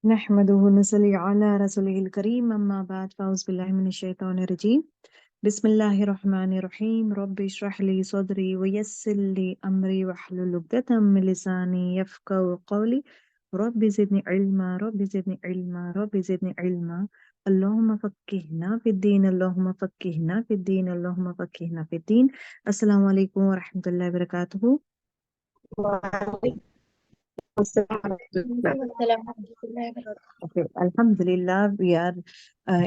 नहमदुहु नसल्ली अला रसूलिल करीम अम्मा बाद फ़ाउज़ बिल्लाहि मिनश शैतानिर रजीम बिस्मिल्लाहिर रहमानिर रहीम रब्बि इश्रह ली सदरी व यस्सिर ली अमरी वहलुल उक़दतम मिन लिसानी यफ़क़हू क़ौली रब्बि ज़िदनी इल्मा अल्लाहुम्मा फ़क़्क़िहना फ़िद्दीन अल्लाहुम्मा फ़क़्क़िहना फ़िद्दीन अल्लाहुम्मा फ़क़्क़िहना फ़िद्दीन। अस्सलामु अलैकुम व रहमतुल्लाहि व बरकातुहू। Okay, Alhamdulillah, we are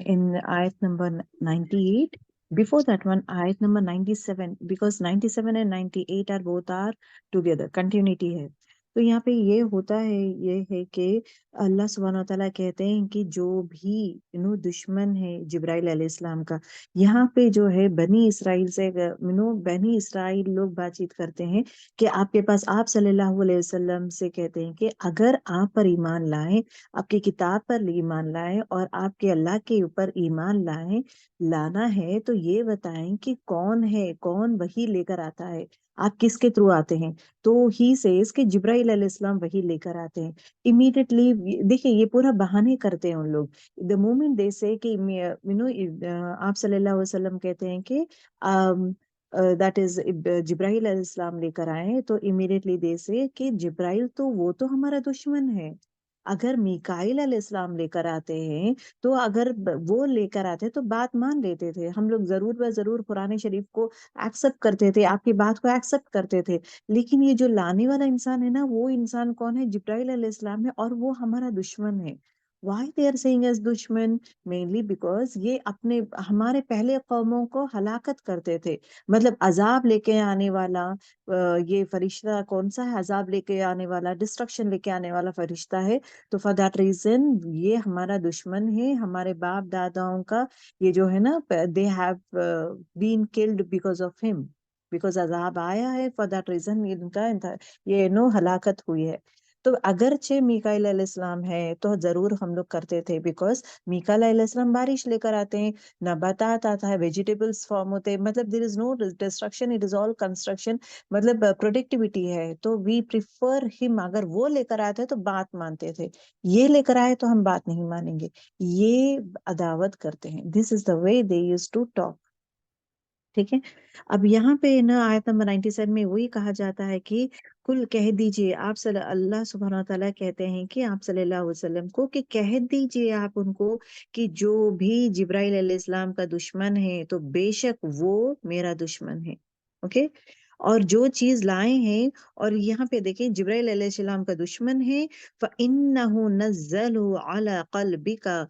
in ayat number 98. Before that one, ayat number 97, because 97 and 98 are both are together, continuity है। तो यहाँ पे ये होता है, ये है कि अल्लाह सुब्हानहू व तआला कहते हैं कि जो भी दुश्मन है जिब्राइल अलैहिस्सलाम का, यहाँ पे जो है बनी इसराइल से बनी इसराइल लोग बातचीत करते हैं कि आपके पास आप सल्लल्लाहु अलैहि वसल्लम से कहते हैं कि अगर आप पर ईमान लाएं, आपकी किताब पर ईमान लाएं और आपके अल्लाह के ऊपर ईमान लाना है, तो ये बताएं कि कौन है, कौन वही लेकर आता है, आप किसके थ्रू आते हैं। तो ही सेज कि जिब्राइल अलैहिस्सलाम वही लेकर आते हैं। इमीडिएटली देखिए, ये पूरा बहाने करते हैं उन लोग। द मोमेंट दे से कि आप सल्लल्लाहु अलैहि वसल्लम कहते हैं कि दैट इज जिब्राइल अलैहिस्सलाम लेकर आए, तो इमीडिएटली दे से कि जिब्राइल तो वो तो हमारा दुश्मन है। अगर मीकाईल अलैहिस्सलाम लेकर आते हैं, तो अगर वो लेकर आते तो बात मान लेते थे, हम लोग जरूर व जरूर कुरान शरीफ को एक्सेप्ट करते थे, आपकी बात को एक्सेप्ट करते थे। लेकिन ये जो लाने वाला इंसान है ना, वो इंसान कौन है? जिब्राइल अलैहिस्सलाम है, और वो हमारा दुश्मन है। Why they are saying as दुश्मन? मेनली बिकॉज ये अपने हमारे पहले कौमों को हलाकत करते थे। मतलब अजाब लेके आने वाला ये फरिश्ता कौन सा है? अजाब लेके आने वाला, डिस्ट्रक्शन लेके आने वाला फरिश्ता है। तो फॉर दैट रीजन ये हमारा दुश्मन है। हमारे बाप दादाओं का ये जो है ना, they have been killed because of him, because अजाब आया है, फॉर दैट रीजन इनका ये हलाकत हुई है। तो अगरचे मीकाईल अलैहिस्सलाम है तो जरूर हम लोग करते थे, बिकॉज मीकाईल अलैहिस्सलाम बारिश लेकर आते हैं, नबातात आता है, वेजिटेबल्स फॉर्म होते हैं, मतलब there is no destruction, it is all construction, मतलब प्रोडक्टिविटी है। तो वी प्रिफर हिम, अगर वो लेकर आते तो बात मानते थे, ये लेकर आए तो हम बात नहीं मानेंगे, ये अदावत करते हैं। This is the way they used to talk. ठीक है। अब यहाँ पे ना आयत नंबर 97 में वही कहा जाता है कि कुल कह दीजिए, अल्लाह सुब्हानहू व तआला कहते हैं कि आप सल्लल्लाहु अलैहि वसल्लम को कि कह दीजिए आप उनको कि जो भी जिब्राइल अलैहिस्सलाम का दुश्मन है, तो बेशक वो मेरा दुश्मन है। ओके। और जो चीज लाए हैं, और यहाँ पे देखें जिब्राइल अलैहिस्सलाम का दुश्मन है, फ़इन्नहु नज़्ज़लहु अला क़ल्बिका,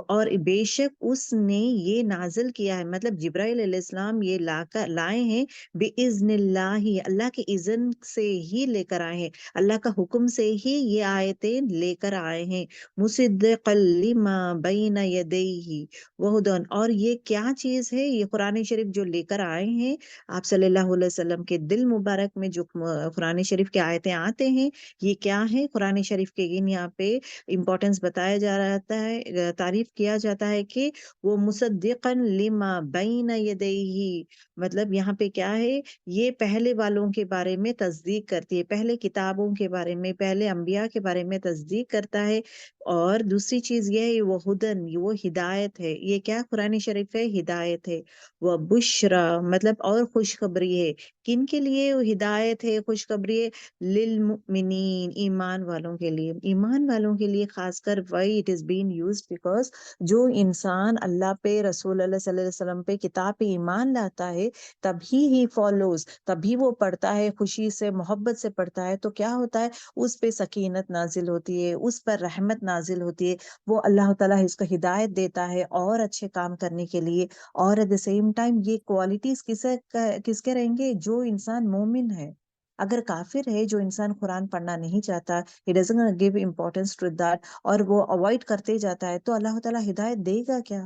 और बेशक उसने ये नाजिल किया है, मतलब जिब्राइल अलैहिस्सलाम ये लाए हैं बिइज़्निल्लाहि, अल्लाह के इज़्न से ही लेकर आए हैं, अल्लाह का हुक्म से ही ये आयतें लेकर आए हैं। मुसद्दिक़ल लिमा बैन यदैहि वहुदन, और ये क्या चीज है? ये कुरान शरीफ जो लेकर आए हैं आप सल्लल्लाहु अलैहि वसल्लम के दिल मुबारक में, जो कुरान शरीफ की आयतें आते हैं, ये क्या है? कुरान शरीफ के यहाँ पे इम्पोर्टेंस बताया जा रहता है, तारीफ किया जाता है कि वो मुसद्दिक़न लिमा बैन यदैहि, मतलब यहाँ पे क्या है? ये पहले वालों के बारे में तस्दीक करती है, पहले किताबों के बारे में, पहले अंबिया के बारे में तस्दीक करता है। और दूसरी चीज ये है, वो हुदन, वो हिदायत है। ये क्या कुरान शरीफ है? हिदायत है। वह बुशरा, मतलब और खुशखबरी है। किन के लिए वो हिदायत है, खुशखबरी है? लिल मुमिनीन, ईमान वालों के लिए, ईमान वालों के लिए खासकर। वही it is been used because जो इंसान अल्लाह पे, रसूल अल्लाह सल्लल्लाहु अलैहि वसल्लम पे, किताब पे ईमान लाता है, तभी ही फॉलोज, तभी वो पढ़ता है, खुशी से मोहब्बत से पढ़ता है, तो क्या होता है? उस पे सकीनत नाजिल होती है, उस पर रहमत नाजिल होती है। वो अल्लाह ताला इसको हिदायत देता है और अच्छे काम करने के लिए। और एट द सेम टाइम ये क्वालिटीज किसके रहेंगे? जो इंसान मोमिन है। अगर काफिर है, जो इंसान कुरान पढ़ना नहीं चाहता, he doesn't give importance to that, और वो अवॉइड करते जाता है, तो अल्लाह ताला हिदायत देगा क्या?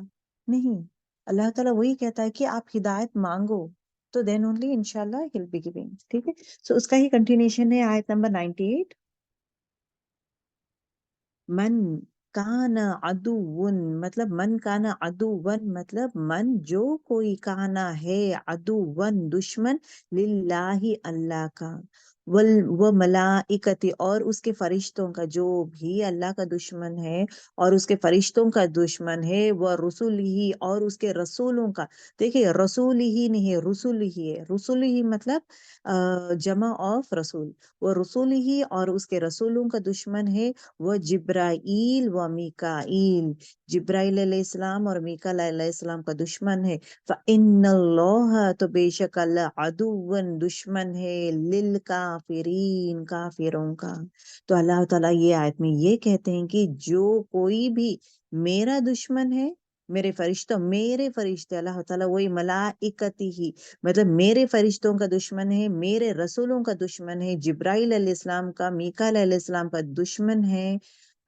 नहीं। अल्लाह ताला वही कहता है कि आप हिदायत मांगो, तो देन ओनली इंशाल्लाह ही विल बी गिविंग। ठीक है। सो उसका ही कंटिन्यूशन है आयत नंबर 98। मन काना अदुवन, मतलब मन काना अदुवन, मतलब मन जो कोई काना है, अदुवन दुश्मन, लिल्लाही अल्लाह का, व मलाइकती, और उसके फरिश्तों का, जो भी अल्लाह का दुश्मन है और उसके फरिश्तों का दुश्मन है, वह रसूल ही, और उसके रसूलों का। देखिए रसूल ही नहीं है, रसूल ही है। रसूल ही मतलब जमा ऑफ रसूल। वो रसूल ही और उसके रसूलों का दुश्मन है, वह जिब्राइल व मीकाईल। जिब्राइल अलैहिस्सलाम और मीकाईल अलैहिस्सलाम का दुश्मन है। फ़इन्नल्लाह, तो बेशक अल्लाह, अदुवन, दुश्मन है, लिल काफिरीन, काफिरों का। तो अल्लाह ताला ये आयत में ये कहते हैं कि जो कोई भी मेरा दुश्मन है, मेरे फरिश्ते, अल्लाह ताला वही मलाइकती ही, मतलब मेरे फरिश्तों का दुश्मन है, मेरे रसूलों का दुश्मन है, जिब्राइल अलैहिस्सलाम का, मीकाईल अलैहिस्सलाम का दुश्मन है,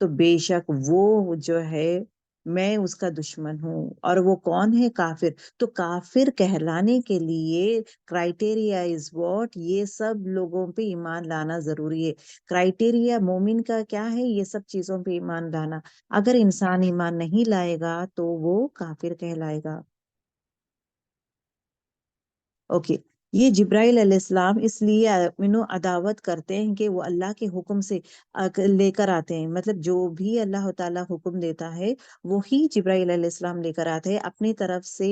तो बेशक वो जो है मैं उसका दुश्मन हूँ। और वो कौन है? काफिर। तो काफिर कहलाने के लिए क्राइटेरिया इज व्हाट, ये सब लोगों पे ईमान लाना जरूरी है। क्राइटेरिया मोमिन का क्या है? ये सब चीजों पे ईमान लाना। अगर इंसान ईमान नहीं लाएगा तो वो काफिर कहलाएगा। ओके। ये जिब्राइल अलैहिस्सलाम इसलिए अदावत करते हैं कि वो अल्लाह के हुक्म से लेकर आते हैं, मतलब जो भी अल्लाह ताला हुक्म देता है वो ही जिब्राइल अलैहिस्सलाम लेकर आते हैं, अपनी तरफ से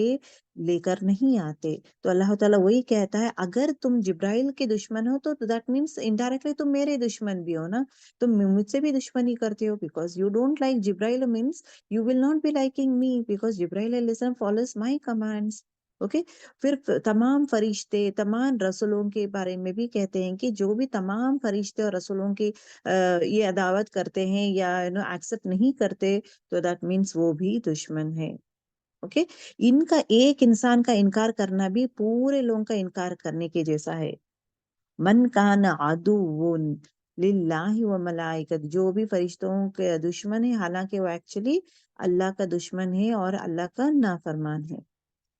लेकर नहीं आते। तो अल्लाह ताला वही कहता है, अगर तुम जिब्राइल के दुश्मन हो तो दैट मीन्स इनडायरेक्टली तुम मेरे दुश्मन भी हो ना। तुम मुझसे भी दुश्मनी करते हो, बिकॉज यू डोंट लाइक जिब्राइल, means you will not be liking me, because जिब्राइल अलैहिस्सलाम फॉलोज माय कमांड्स। ओके। फिर तमाम फरिश्ते, तमाम रसूलों के बारे में भी कहते हैं कि जो भी तमाम फरिश्ते और रसूलों की ये अदावत करते हैं या एक्सेप्ट नहीं करते, तो दैट मीन्स वो भी दुश्मन है। ओके। इनका एक इंसान का इनकार करना भी पूरे लोगों का इनकार करने के जैसा है। मन कान आदुवुन लिल्लाहि व मलाइकत, जो भी फरिश्तों के दुश्मन है, हालांकि वो एक्चुअली अल्लाह का दुश्मन है और अल्लाह का नाफरमान है।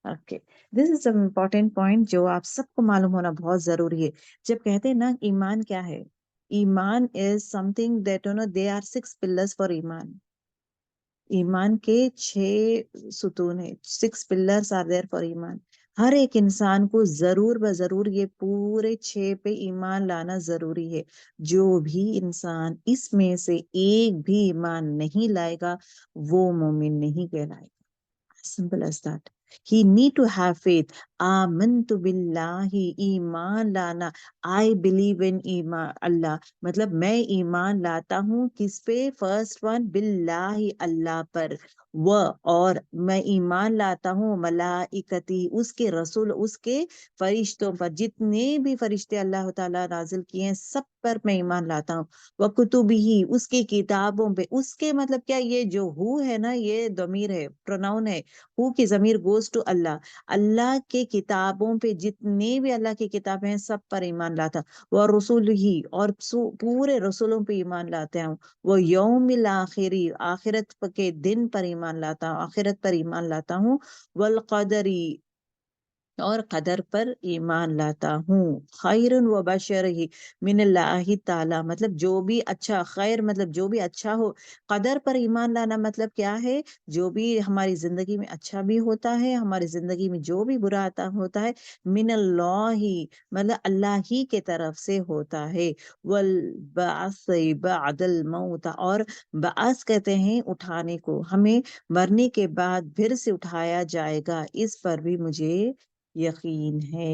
Okay. This is a important point जो आप सबको मालूम होना बहुत जरूरी है। जब कहते हैं ना ईमान क्या है, ईमान is something that they are 6 pillars for ईमान। ईमान के 6 सुतून है, 6 पिलर्स आर देयर फॉर ईमान। हर एक इंसान को जरूर ब जरूर ये पूरे 6 पे ईमान लाना जरूरी है। जो भी इंसान इसमें से एक भी ईमान नहीं लाएगा, वो मोमिन नहीं कहलाएगा। Simple as that. He need to have faith. आमनतु बिल्लाहि, ईमान लाना। I believe in ईमान अल्लाह, मतलब मैं ईमान लाता हूँ किस पे? फर्स्ट वन, बिल्लाहि, अल्लाह पर। व, और मैं ईमान लाता हूँ मलाइकती, उसके रसूल, उसके फरिश्तों पर, जितने भी फरिश्ते अल्लाह ताला नाजिल किए हैं सब पर मैं ईमान लाता हूँ। व कुतुबिही, उसकी किताबों पे। उसके मतलब क्या, ये जो हु है ना, ये दमीर है, प्रोनाउन है। हु की जमीर गोज टू अल्लाह। अल्लाह के किताबों पे, जितने भी अल्लाह की किताबें हैं सब पर ईमान लाता। वह रसूल ही, और पूरे रसूलों पे ईमान लाते हैं। वो यौमिल आखिरी, आखिरत के दिन पर ईमान लाता हूँ, आखिरत पर ईमान लाता हूँ। वल कदरी, और कदर पर ईमान लाता हूँ। खैरुन व बशर ही मिनल्लाहि ताला, मतलब जो भी अच्छा, खैर मतलब जो भी अच्छा हो। कदर पर ईमान लाना मतलब क्या है? जो भी हमारी जिंदगी में अच्छा भी होता है, हमारी जिंदगी में जो भी बुरा आता होता है, मिनल्लाहि, मतलब अल्लाह ही के तरफ से होता है। वल बास बअदल मौत, और बास कहते हैं उठाने को, हमें मरने के बाद फिर से उठाया जाएगा, इस पर भी मुझे यकीन है।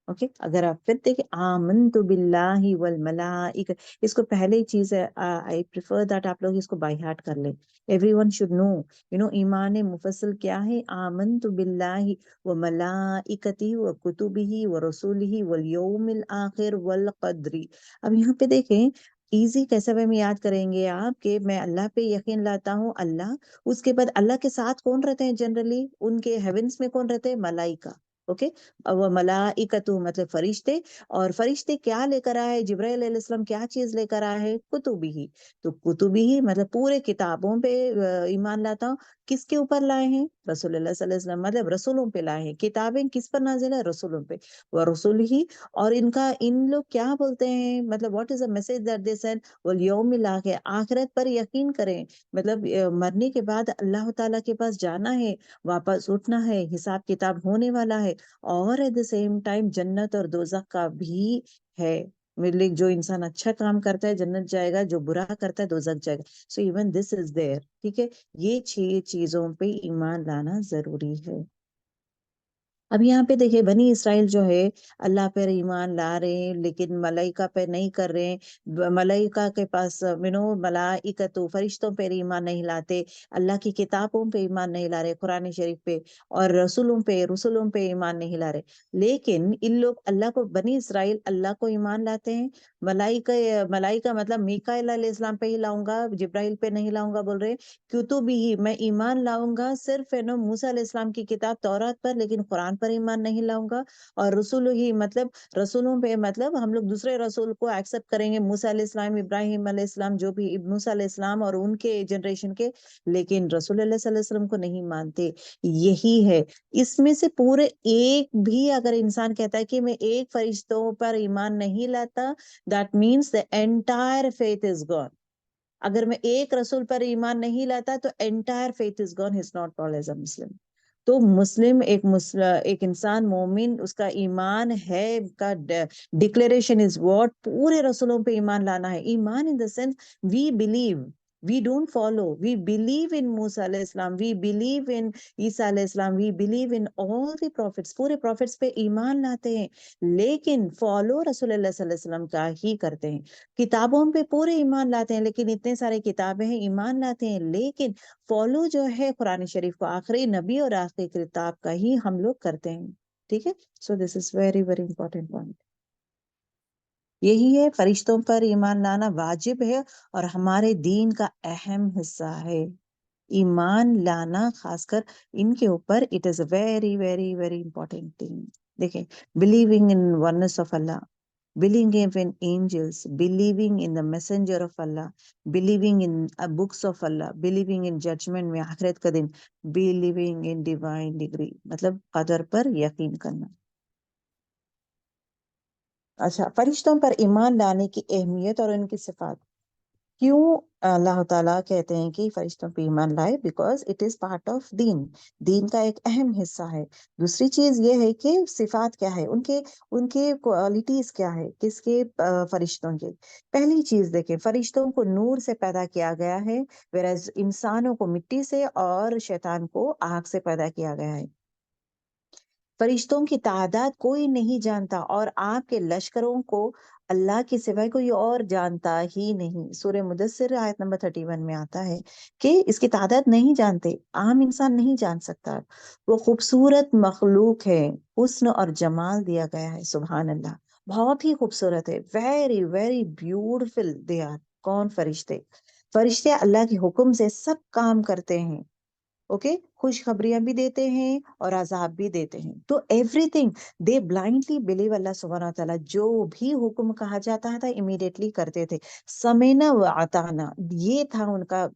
ओके। अगर आप फिर देखें, आमनतु बिल्लाहि वल मलाइक, इसको पहले ही चीज है, आई प्रिफर दैट आप लोग इसको बाय हार्ट कर लें। एवरीवन शुड नो, ईमान मुफस्सल क्या है? आमनतु बिल्लाहि व मलाइकतिही व कुतुबिही व रसूलिही वल यौमिल आखिर वल कद्री। अब यहाँ पे देखें, इजी कैसे वे में याद करेंगे आप कि मैं अल्लाह पे यकीन लाता हूँ, अल्लाह। उसके बाद अल्लाह के साथ कौन रहते हैं? जनरली उनके हेवेंस में कौन रहते हैं? मलाइका। ओके। अब मलाइकतु मतलब फरिश्ते। और फरिश्ते क्या लेकर आए? जिब्राइल अलैहिस्सलाम क्या चीज लेकर आए हैं? कुतुबी ही। तो कुतुबी ही मतलब पूरे किताबों पे ईमान लाता हूँ। किसके ऊपर लाए हैं? रसूलुल्लाह सल्लल्लाहु अलैहि वसल्लम, मतलब रसूलों पे लाए हैं। किताबें किस पर नाजिल है? रसूलों पे। वह रसूल ही, और इनका, इन लोग क्या बोलते हैं, मतलब what is the message that they send? वल यौमिल आखिर, आखिरत पर यकीन करें। मतलब मरने के बाद अल्लाह ताला के पास जाना है, वापस उठना है, हिसाब किताब होने वाला है। और एट द सेम टाइम जन्नत और दोजख का भी है। मतलब जो इंसान अच्छा काम करता है जन्नत जाएगा, जो बुरा करता है दोजख जाएगा। So even this is there, ठीक है। ये 6 चीजों पे ईमान लाना जरूरी है। अब यहाँ पे देखिए, बनी इसराइल जो है अल्लाह पर ईमान ला रहे हैं, लेकिन मलाइका पे नहीं कर रहे हैं। मलाइका के पास मलाइकतु फरिश्तों पर ईमान नहीं लाते, अल्लाह की किताबों पे ईमान नहीं ला रहे, कुरान शरीफ पे, और रसूलों पे ईमान नहीं ला रहे। लेकिन इन लोग अल्लाह को, बनी इसराइल अल्लाह को ईमान लाते हैं। मलाइका मलाइका मतलब मीकाईल अलैहिस्सलाम पे ही लाऊंगा, जिब्राइल पे नहीं लाऊंगा बोल रहे। कुतुब ही मैं ईमान लाऊंगा सिर्फ है ना मूसा अलैहिस्सलाम की किताब तौरात पर, लेकिन कुरान पर ईमान नहीं लाऊंगा। और रसूल ही मतलब रसूलों पे मतलब हम लोग दूसरे रसूल को एक्सेप्ट करेंगे, मूसा अलैहिस्सलाम, इब्राहिम अलैहिस्सलाम, जो भी मूसा अलैहिस्सलाम और उनके जनरेशन के, लेकिन रसूल अल्लाह सल्लल्लाहु अलैहि वसल्लम को नहीं मानते। यही है। इसमें से पूरे एक भी अगर इंसान कहता है कि मैं एक फरिश्तों पर ईमान नहीं लाता, that means the entire faith is gone. अगर मैं एक रसूल पर ईमान नहीं लाता तो entire faith is gone, is not called as a Muslim. तो एक इंसान मोमिन, उसका ईमान है का डिक्लेरेशन इज व्हाट, पूरे रसूलों पे ईमान लाना है। ईमान in the sense we believe, we don't follow, we believe in Musa alayhi salam, we believe in Isa alayhi salam, we believe in all the prophets, पूरे prophets पे ईमान लाते हैं, लेकिन फॉलो रसूल अल्लाह सल्लल्लाहु अलैहि वसल्लम का ही करते हैं। किताबों पे पूरे ईमान लाते हैं, लेकिन इतने सारे किताबें हैं, ईमान लाते हैं, लेकिन फॉलो जो है कुरान शरीफ को, आखिरी नबी और आखिरी किताब का ही हम लोग करते हैं। ठीक है। So this is very very important point. यही है, फरिश्तों पर ईमान लाना वाजिब है और हमारे दीन का अहम हिस्सा है। ईमान लाना खासकर इनके ऊपर, it is a very very very important thing. देखिए, बिलीविंग इन वननेस ऑफ अल्लाह, believing in angels, believing in the messenger of Allah, believing in books of Allah, believing in judgment में आखिरत का दिन, believing in divine degree मतलब कदर पर यकीन करना। अच्छा, फरिश्तों पर ईमान लाने की अहमियत और उनकी सिफात। क्यों अल्लाह ताला कहते हैं कि फरिश्तों पे ईमान लाए? Because it is part of दीन, दीन का एक अहम हिस्सा है। दूसरी चीज ये है कि सिफात क्या है उनके, उनके क्वालिटीज क्या है, किसके फरिश्तों के। पहली चीज देखें, फरिश्तों को नूर से पैदा किया गया है, वेराज इंसानों को मिट्टी से और शैतान को आग से पैदा किया गया है। फरिश्तों की तादाद कोई नहीं जानता, और आपके लश्करों को अल्लाह के सिवाय कोई और जानता ही नहीं। सूरह मुदस्सिर आयत नंबर 31 में आता है कि इसकी तादाद नहीं जानते, आम इंसान नहीं जान सकता। वो खूबसूरत मखलूक है, हुस्न और जमाल दिया गया है, सुभान अल्लाह। बहुत ही खूबसूरत है, very very beautiful they are. कौन? फरिश्ते। फरिश्ते अल्लाह के हुक्म से सब काम करते हैं। ओके, खुशखबरियां भी देते हैं और अजाब भी देते हैं। तो एवरीथिंग दे ब्लाइंडली बिलीव, अल्लाह सुब्हानहू व तआला जो भी हुक्म कहा जाता था इमीडिएटली करते थे। समेना व अताना, ये था उनका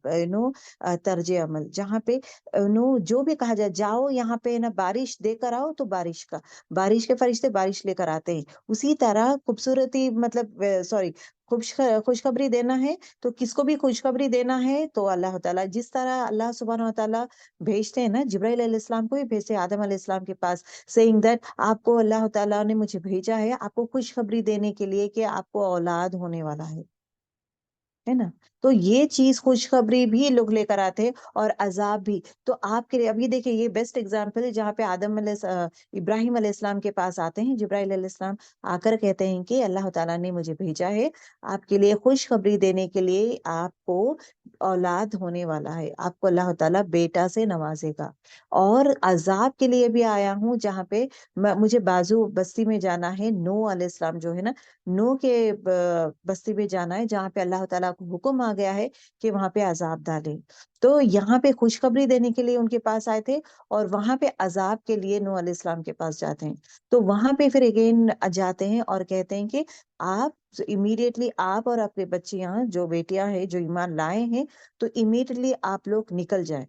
तर्ज अमल। जहाँ पे जो भी कहा जाए, जाओ यहाँ पे ना बारिश देकर आओ, तो बारिश के फरिश्ते बारिश लेकर आते हैं। उसी तरह खूबसूरती मतलब सॉरी, खुशखबरी देना है तो किसको भी खुशखबरी देना है तो अल्लाह ताला, जिस तरह अल्लाह सुब्हानहू व तआला भेजते हैं ना, जिब्राइल अलैहिस्सलाम को ही भेजते हैं आदम अलैहिस्सलाम के पास, सेइंग दैट आपको अल्लाह ताला ने मुझे भेजा है आपको खुशखबरी देने के लिए कि आपको औलाद होने वाला है ना। तो ये चीज खुशखबरी भी लोग लेकर आते हैं और अजाब भी। तो आपके लिए अभी देखिए, ये बेस्ट एग्जांपल है जहाँ पे इब्राहिम अलैहिस्सलाम के पास आते हैं जिब्राइल अलैहिस्सलाम, आकर कहते हैं कि अल्लाह ताला ने मुझे भेजा है आपके लिए खुशखबरी देने के लिए, आपको औलाद होने वाला है, आपको अल्लाह ताला बेटा से नवाजेगा। और अजाब के लिए भी आया हूँ, जहाँ पे मुझे बाजू बस्ती में जाना है, नूह अलैहिस्सलाम जो है ना, नूह के बस्ती में जाना है, जहाँ पे अल्लाह ताला को हुक्म आ गया है कि वहां पे अजाब डाले। तो यहाँ पे खुशखबरी देने के लिए उनके पास आए थे, और वहां पे अजाब के लिए नूह अलैहिस्सलाम के पास जाते हैं। तो वहां पे फिर अगेन जाते हैं और कहते हैं कि आप इमीडिएटली, आप और आपके बच्चियां जो बेटियां हैं जो ईमान लाए हैं, तो इमीडिएटली आप लोग निकल जाए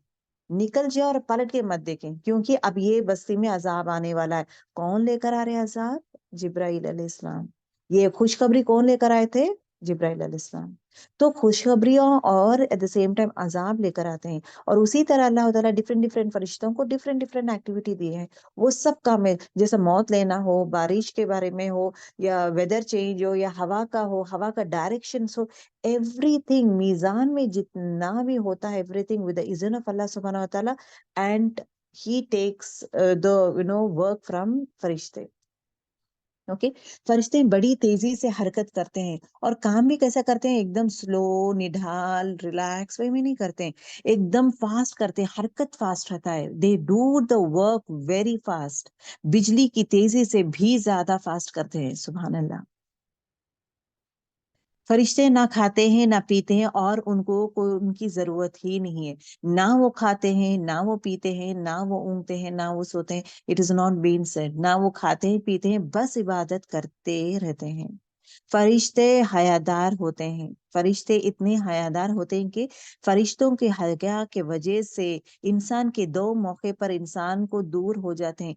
और पलट के मत देखें, क्योंकि अब ये बस्ती में अजाब आने वाला है। कौन लेकर आ रहे हैं अजाब? जिब्राइल अलैहिस्सलाम। ये खुशखबरी कौन लेकर आए थे? जिब्राइल अलैहिस्सलाम। तो खुशखबरियों और एट द सेम टाइम अजाब लेकर आते हैं। और उसी तरह अल्लाह ताला डिफरेंट डिफरेंट फरिश्तों को डिफरेंट डिफरेंट एक्टिविटी दी है। वो सब काम है, जैसे मौत लेना हो, बारिश के बारे में हो, या वेदर चेंज हो, या हवा का हो, हवा का डायरेक्शन हो, एवरीथिंग मीजान में जितना भी होता है, एवरीथिंग विद द इज़्न ऑफ अल्लाह सुब्हानहू व तआला। And he takes the work from फरिश्ते। ओके। फरिश्ते बड़ी तेजी से हरकत करते हैं, और काम भी कैसा करते हैं, एकदम स्लो, निढाल, रिलैक्स वे में नहीं करते हैं, एकदम फास्ट करते हैं, हरकत फास्ट रहता है। They do the work very fast. बिजली की तेजी से भी ज्यादा फास्ट करते हैं, सुभान अल्लाह। फरिश्ते ना खाते हैं ना पीते हैं, और उनको कोई उनकी जरूरत ही नहीं है। ना वो खाते हैं, ना वो पीते हैं, ना वो ऊँघते हैं, ना वो सोते हैं। It is not been said, ना वो खाते हैं पीते हैं, बस इबादत करते रहते हैं। फरिश्ते हयादार होते हैं। फरिश्ते इतने हयादार होते हैं कि फरिश्तों के हया के वजह से इंसान के दो मौके पर इंसान को दूर हो जाते हैं।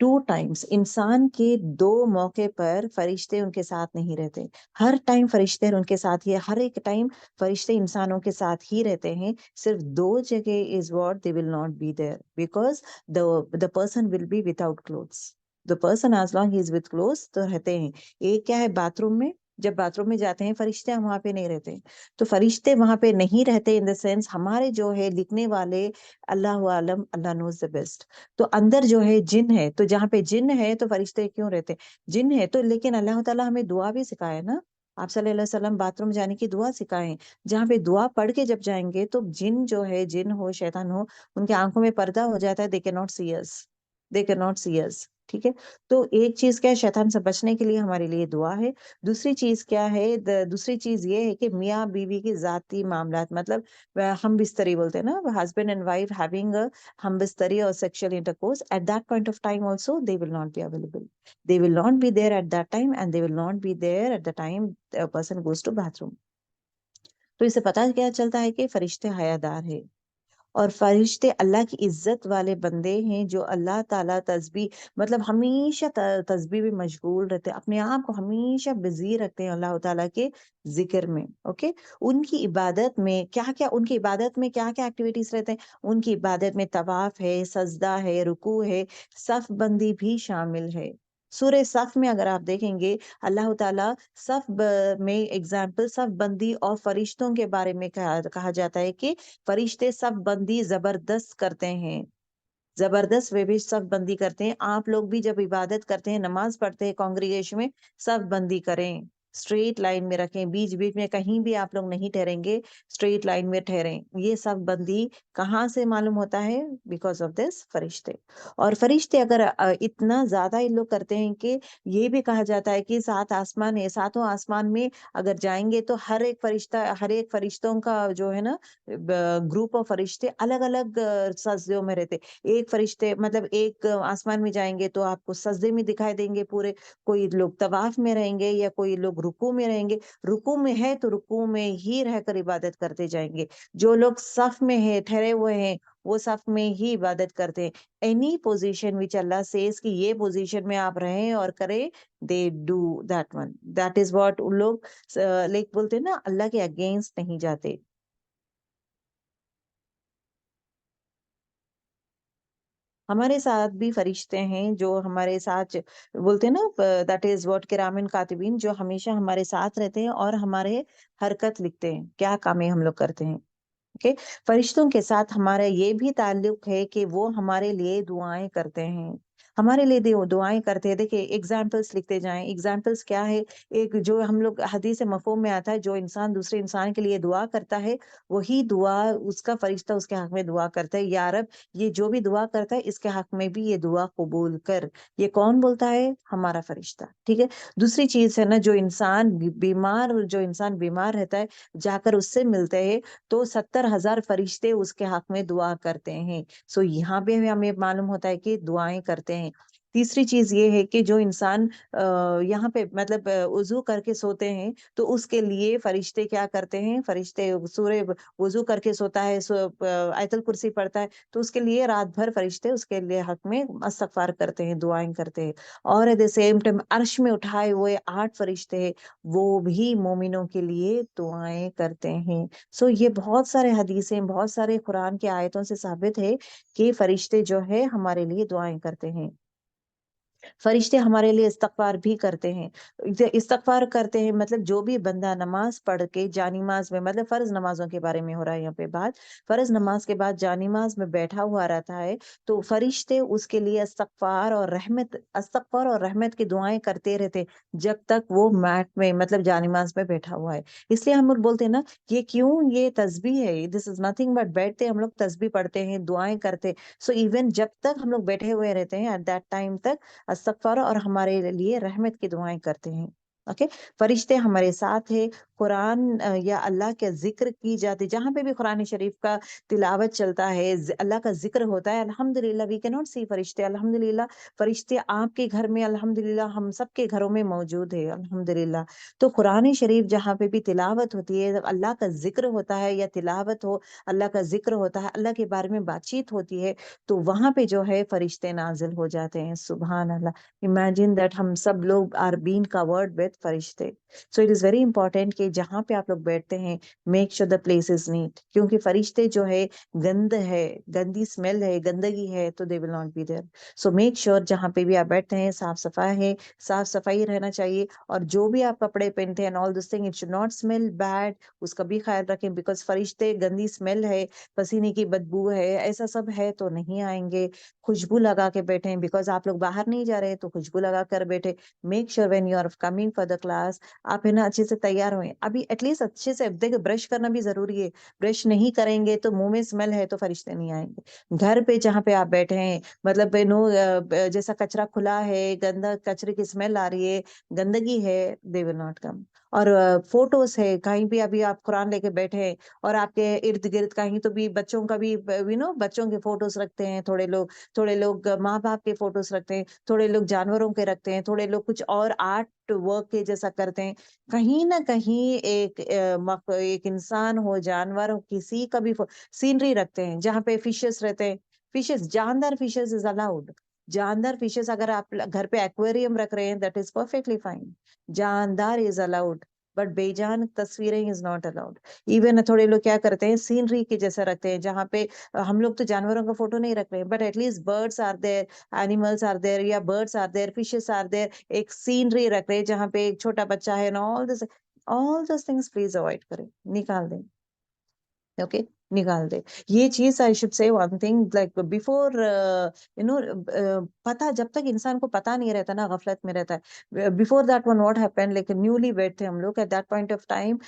टू टाइम्स इंसान के दो मौके पर फरिश्ते उनके साथ नहीं रहते। हर टाइम फरिश्ते उनके साथ ही है, हर एक टाइम फरिश्ते इंसानों के साथ ही रहते हैं। सिर्फ दो जगह is what they will not be there, because the person will be without clothes. The person as long he is with clothes तो रहते हैं। एक क्या है, बाथरूम में, जब बाथरूम में जाते हैं फरिश्ते वहां पे नहीं रहते। तो फरिश्ते वहां पे नहीं रहते इन द सेंस, हमारे जो है लिखने वाले, अल्लाह आलम, अल्लाह नोज द बेस्ट। तो अंदर जो है जिन है, तो जहाँ पे जिन है तो फरिश्ते क्यों रहते, जिन है तो। लेकिन अल्लाह ताला हमें दुआ भी सिखाया ना, आप सल्लल्लाहु अलैहि वसल्लम बाथरूम जाने की दुआ सिखाए। जहाँ पे दुआ पढ़ के जब जाएंगे तो जिन जो है, जिन हो शैतान हो, उनके आंखों में पर्दा हो जाता है, they can not see us, they can not see us. ठीक है। तो एक चीज क्या है, शैतान से बचने के लिए हमारे लिए दुआ है। दूसरी चीज क्या है, दूसरी चीज ये है कि मियाँ बीवी की जाती मामलात, मतलब हम बिस्तरी बोलते हैं ना, हस्बैंड एंड वाइफ हैविंग हम बिस्तरी और sexual intercourse, at that point of time also they will not be available. They will not be there at that time, and they will not be there at the time person goes to bathroom. तो इससे पता क्या चलता है कि फरिश्ते हयादार है। और फरिश्ते अल्लाह की इज्जत वाले बंदे हैं, जो अल्लाह ताला तस्बीह, मतलब हमेशा तस्बीह में मशगूल रहते हैं, अपने आप को हमेशा बिजी रखते हैं अल्लाह ताला के जिक्र में। ओके। उनकी इबादत में क्या क्या, उनकी इबादत में क्या क्या एक्टिविटीज रहते हैं, उनकी इबादत में तवाफ है, सजदा है, रुकू है, सफ बंदी भी शामिल है। सूरह सफ में अगर आप देखेंगे, अल्लाह ताला में एग्जाम्पल सफ बंदी और फरिश्तों के बारे में कहा जाता है कि फरिश्ते सब बंदी जबरदस्त करते हैं, जबरदस्त वे भी सब बंदी करते हैं। आप लोग भी जब इबादत करते हैं, नमाज पढ़ते हैं कांग्रीगेशन में, सब बंदी करें, स्ट्रेट लाइन में रखें, बीच बीच में कहीं भी आप लोग नहीं ठहरेंगे, स्ट्रेट लाइन में ठहरें। ये सब बंदी कहाँ से मालूम होता है, बिकॉज ऑफ दिस फरिश्ते। और फरिश्ते अगर इतना ज्यादा इन लोग करते हैं कि ये भी कहा जाता है कि सात आसमान है, सातों आसमान में अगर जाएंगे तो हर एक फरिश्ता, हर एक फरिश्तों का जो है ना, ग्रुप ऑफ फरिश्ते अलग अलग सजदों में रहते। एक फरिश्ते मतलब एक आसमान में जाएंगे तो आपको सजदे में दिखाई देंगे पूरे। कोई लोग तवाफ में रहेंगे, या कोई लोग रुकू में रहेंगे। रुकू में है तो रुकू में ही रहकर इबादत करते जाएंगे। जो लोग सफ में है, ठहरे हुए हैं, वो सफ में ही इबादत करते हैं। Any position which Allah says कि ये पोजीशन में आप रहें और करें, they do that one, that is what उन लोग लाइक बोलते हैं ना, अल्लाह के अगेंस्ट नहीं जाते। हमारे साथ भी फरिश्ते हैं जो हमारे साथ बोलते हैं ना, दैट इज व्हाट किरामन कातिबीन, जो हमेशा हमारे साथ रहते हैं और हमारे हरकत लिखते हैं, क्या कामें हम लोग करते हैं। ओके। फरिश्तों के साथ हमारा ये भी ताल्लुक है कि वो हमारे लिए दुआएं करते हैं, हमारे लिए दुआएं करते हैं। देखिए एग्जाम्पल्स लिखते जाएं, एग्जाम्पल्स क्या है, एक जो हम लोग हदीस मफहूम में आता है, जो इंसान दूसरे इंसान के लिए दुआ करता है, वही दुआ उसका फरिश्ता उसके हक में दुआ करता है, या रब, ये जो भी दुआ करता है इसके हक में भी ये दुआ कबूल कर। ये कौन बोलता है, हमारा फरिश्ता। ठीक है। दूसरी चीज है ना, जो इंसान बीमार रहता है, जाकर उससे मिलते हैं, तो 70,000 फरिश्ते उसके हक में दुआ करते हैं। सो यहाँ पे हमें मालूम होता है कि दुआएं करते हैं। तीसरी चीज ये है कि जो इंसान यहाँ पे मतलब वुजू करके सोते हैं, तो उसके लिए फरिश्ते क्या करते हैं, फरिश्ते सूर्य वुजू करके सोता है, आयतल कुर्सी पढ़ता है, तो उसके लिए रात भर फरिश्ते उसके लिए हक में इस्तगफार करते हैं, दुआएं करते हैं। और एट द सेम टाइम अर्श में उठाए हुए 8 फरिश्ते हैं, वो भी मोमिनों के लिए दुआएं करते हैं। सो ये बहुत सारे हदीसें, बहुत सारे कुरान की आयतों से साबित है कि फरिश्ते जो है हमारे लिए दुआएं करते हैं। फरिश्ते हमारे लिए इस्तगफार भी करते हैं। इस्तगफार करते हैं मतलब जो भी बंदा नमाज पढ़ के जानिमाज में, मतलब फर्ज नमाजों के बारे में हो रहा है यहाँ पे बात, फर्ज नमाज के बाद जानिमाज में बैठा हुआ रहता है, तो फरिश्ते उसके लिए इस्तगफार और रहमत की दुआएं करते रहते जब तक वो मैट में, मतलब जानिमाज में बैठा हुआ है। इसलिए हम लोग बोलते हैं ना, ये क्यों, ये तस्बीह है, दिस इज नथिंग बट, बैठते हम लोग तस्बीह पढ़ते हैं, दुआएं करते। सो इवन जब तक हम लोग बैठे हुए रहते हैं, एट दैट टाइम तक इस्तगफार और हमारे लिए रहमत की दुआएं करते हैं। ओके, फरिश्ते हमारे साथ है। कुरान या अल्लाह के जिक्र की जाती, जहां पे भी कुरान शरीफ का तिलावत चलता है, अल्लाह का जिक्र होता है, अल्हम्दुलिल्लाह वी कैन नॉट सी फरिश्ते, अल्हम्दुलिल्लाह फरिश्ते आपके घर में, अल्हम्दुलिल्लाह हम सबके घरों में मौजूद है, अल्हम्दुलिल्लाह। तो कुरान शरीफ जहाँ पे भी तिलावत होती है, जब अल्लाह का जिक्र होता है या तिलावत हो, अल्लाह का जिक्र होता है, अल्लाह के बारे में बातचीत होती है, तो वहां पे जो है फरिश्ते नाजिल हो जाते हैं। सुभान अल्लाह, इमेजिन दैट हम सब लोग आर बीन कवर्ड विद फरिश्ते। So it is very important कि जहाँ पे आप लोग बैठते हैं, make sure the place is neat, क्योंकि फरिश्ते जो है, गंद है, गंदी स्मेल है, गंदगी है, तो they will not be there. So make sure जहाँ पे भी आप बैठते हैं साफ सफाई है, साफ सफाई रहना चाहिए। और जो भी आप कपड़े पहनते हैं, all this thing, it should not smell bad, उसका भी ख्याल रखें, बिकॉज फरिश्ते, गंदी स्मेल है, पसीने की बदबू है, ऐसा सब है तो नहीं आएंगे। खुशबू लगा के बैठे, बिकॉज आप लोग बाहर नहीं जा रहे तो खुशबू लगा कर बैठे। Make sure when you are coming for the class, आप है ना अच्छे से तैयार हुए। अभी एटलीस्ट अच्छे से देखो, ब्रश करना भी जरूरी है। ब्रश नहीं करेंगे तो मुंह में स्मेल है तो फरिश्ते नहीं आएंगे। घर पे जहाँ पे आप बैठे हैं, मतलब नो, जैसा कचरा खुला है, गंदा कचरे की स्मेल आ रही है, गंदगी है, दे विल नॉट कम। और फोटोज है, कहीं भी अभी आप कुरान लेके बैठे हैं और आपके इर्द गिर्द कहीं तो भी बच्चों का भी, बच्चों के फोटोज रखते हैं थोड़े लोग, थोड़े लोग माँ बाप के फोटोज रखते हैं, थोड़े लोग जानवरों के रखते हैं, थोड़े लोग कुछ और आर्ट वर्क के जैसा करते हैं। कहीं ना कहीं एक इंसान हो, जानवर हो, किसी का भी सीनरी रखते हैं जहाँ पे फिशेस रहते हैं। फिशेस, जानदार फिशेस इज अलाउड। जानदार फिशेस अगर आप घर पे एक्वेरियम रख रहे हैं, दैट इज परफेक्टली फाइन। जानदार इज अलाउड, बट बेजान तस्वीरें इज नॉट अलाउड। इवन थोड़े लोग क्या करते हैं, सीनरी के जैसा रखते हैं, जहाँ पे हम लोग तो जानवरों का फोटो नहीं रख रहे हैं, but at least birds are there, animals are there, या birds are there, fishes are there, एक सीनरी रख रहे हैं जहाँ पे एक छोटा बच्चा है, all this things please avoid करें, निकाल दें। ओके, निकाल दे ये चीज। I should say one thing, like before पता, जब तक इंसान को पता नहीं रहता ना, गफलत में रहता है। Before that one what happened, लेकिन न्यूली वेड थे हम लोग, at that point of time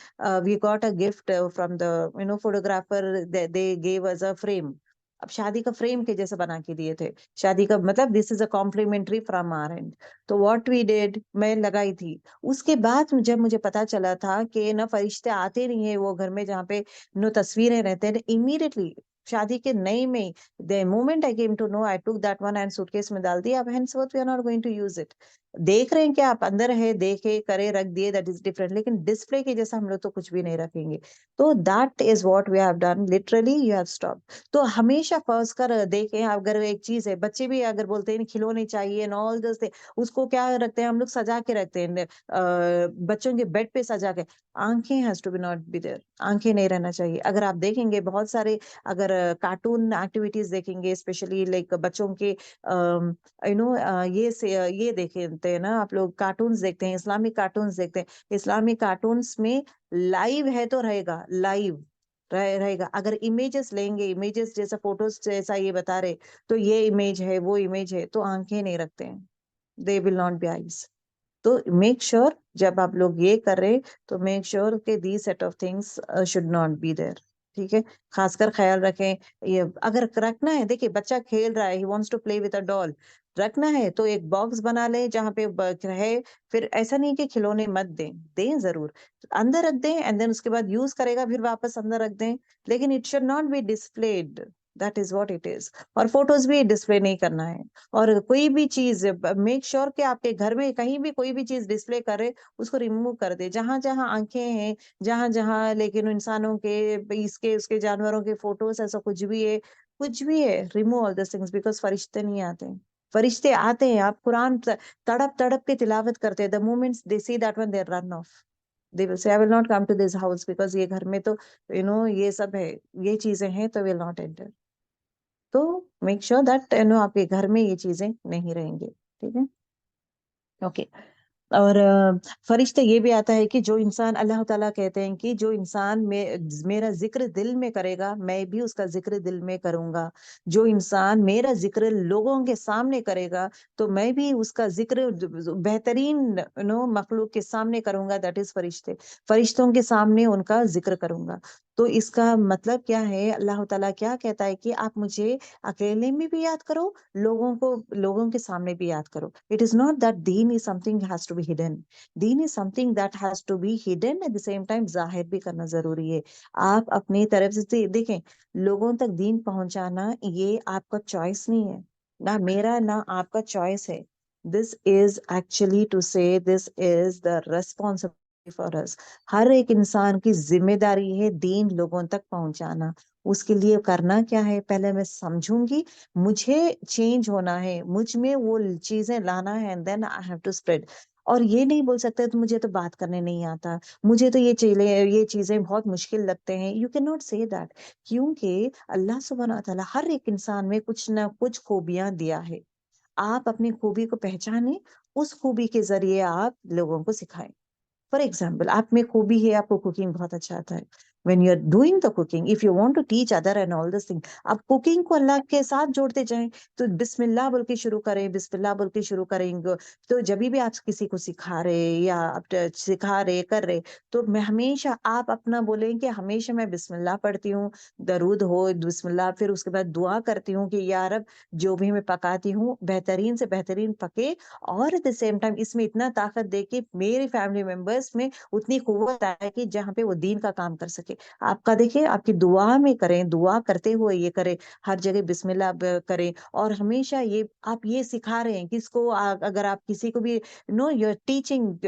we got a gift from the photographer, they gave us a frame. अब शादी का फ्रेम के जैसे बना के दिए थे, शादी का मतलब this is a complimentary from our end. तो व्हाट वी डिड, मैं लगाई थी। उसके बाद जब मुझे पता चला था कि ना फरिश्ते आते नहीं है वो घर में जहाँ पे नो तस्वीरें रहते हैं, इमीडिएटली शादी के नए में, the moment I came to know, I took that one and suitcase में डाल दिया। अब henceforth we are not going to use it. देख रहे हैं कि आप अंदर है, देखे करे रख दिए, दैट इज डिफरेंट, लेकिन डिस्प्ले के जैसा हम लोग तो कुछ भी नहीं रखेंगे। तो that is what we have done, literally you have stop. तो हमेशा फर्स्ट कर देखें, अगर एक चीज है, बच्चे भी अगर बोलते हैं खिलौने चाहिए एंड ऑल दिस, उसको क्या रखते हैं हम लोग, सजा के रखते हैं, बच्चों के बेड पे सजा के। आंखें has to be not be there, आंखें नहीं रहना चाहिए। अगर आप देखेंगे बहुत सारे, अगर कार्टून एक्टिविटीज देखेंगे, स्पेशली लाइक बच्चों के ये देखते हैं ना आप लोग, कार्टून्स देखते हैं, इस्लामिक कार्टून्स देखते हैं, इस्लामिक कार्टून्स में लाइव है तो रहेगा, लाइव रहेगा। अगर इमेजेस लेंगे, इमेजेस जैसा, फोटोज जैसा ये बता रहे, तो ये इमेज है, वो इमेज है, तो आंखें नहीं रखते हैं, दे विल नॉट बी आईज। तो मेक श्योर जब आप लोग ये कर रहे, तो मेक श्योर कि the set of things should not be there. ठीक है, खासकर ख्याल रखें। ये अगर रखना है, देखिए बच्चा खेल रहा है, he wants to play with a doll, रखना है तो एक बॉक्स बना ले जहाँ पे है। फिर ऐसा नहीं कि खिलौने मत दें, दें जरूर, अंदर रख दें, एंड देन उसके बाद यूज करेगा, फिर वापस अंदर रख दें, लेकिन it should not be displayed. That is what it is. और फोटोज भी डिस्प्ले नहीं करना है। और कोई भी चीज मेक श्योर कि आपके घर में कहीं भी कोई भी चीज डिस्प्ले करे, उसको रिमूव कर दे। जहां जहां आंखें हैं, जहां जहां लेकिन इंसानों के, इसके उसके जानवरों के फोटोज, ऐसा कुछ भी है, remove all this things, because फरिश्ते नहीं आते हैं। फरिश्ते आते हैं, आप कुरान तड़प तड़प के तिलावत करते हैं, the moment they see that one they run off, they will say I will not come to this house, because ये घर में तो ये सब है, ये चीजें हैं, तो विल नॉट एंटर। तो मेक श्योर दैट आपके घर में ये चीजें नहीं रहेंगे, ठीक है। ओके। और फरिश्ते ये भी आता है कि जो इंसान, अल्लाह ताला कहते हैं कि जो इंसान मेरा जिक्र दिल में करेगा, मैं भी उसका जिक्र दिल में करूंगा। जो इंसान मेरा जिक्र लोगों के सामने करेगा, तो मैं भी उसका जिक्र बेहतरीन मखलूक के सामने करूंगा, दैट इज फरिश्ते। फरिश्तों के सामने उनका जिक्र करूंगा। तो इसका मतलब क्या है, अल्लाह ताला क्या कहता है कि आप मुझे अकेले में भी याद करो, लोगों के सामने भी याद करो। इट इज नॉट दैट दीन is something has to be hidden, दीन is something that has to be hidden, at the same time जाहिर भी करना जरूरी है। आप अपनी तरफ से देखें, लोगों तक दीन पहुंचाना ये आपका चॉइस नहीं है, ना मेरा ना आपका चॉइस है। This is actually to say this is the responsibility for us. हर एक इंसान की जिम्मेदारी है दीन लोगों तक पहुंचाना। उसके लिए करना क्या है, पहले मैं समझूंगी, मुझे चेंज होना है, मुझ में वो चीजें लाना है, and then I have to spread. और ये नहीं बोल सकते तो मुझे तो बात करने नहीं आता, मुझे तो ये चीजें बहुत मुश्किल लगते हैं, you can not say that. क्योंकि अल्लाह सुब्हानहू व तआला हर एक इंसान में कुछ ना कुछ खूबियां दिया है। आप अपनी खूबी को पहचाने, उस खूबी के जरिए आप लोगों को सिखाएं। फॉर एग्जाम्पल, आप में खूबी है, आपको कुकिंग बहुत अच्छा आता है। when you are doing the cooking, if you want to teach other and all this thing, आप कुकिंग को अल्लाह के साथ जोड़ते जाएं। तो बिस्मिल्लाह बोल के शुरू करें, बिस्मिल्लाह बोल के शुरू करेंगे। तो जब भी आप किसी को सिखा रहे या आप सिखा रहे कर रहे, तो मैं हमेशा आप अपना बोलें कि हमेशा मैं बिस्मिल्लाह पढ़ती हूँ, दरूद हो बिस्मिल्लाह, फिर उसके बाद दुआ करती हूँ कि या रब, जो भी मैं पकाती हूँ बेहतरीन से बेहतरीन पके, और एट द सेम टाइम इसमें इतना ताकत दे कि मेरे फैमिली मेंबर्स में उतनी कुव्वत आए कि जहाँ पे वो दीन का काम कर सके। आपका देखिए, आपकी दुआ में करें, दुआ करते हुए ये करें, हर जगह बिस्मिल्लाह करें। और हमेशा ये आप ये सिखा रहे हैं किसको, अगर आप किसी को भी you are teaching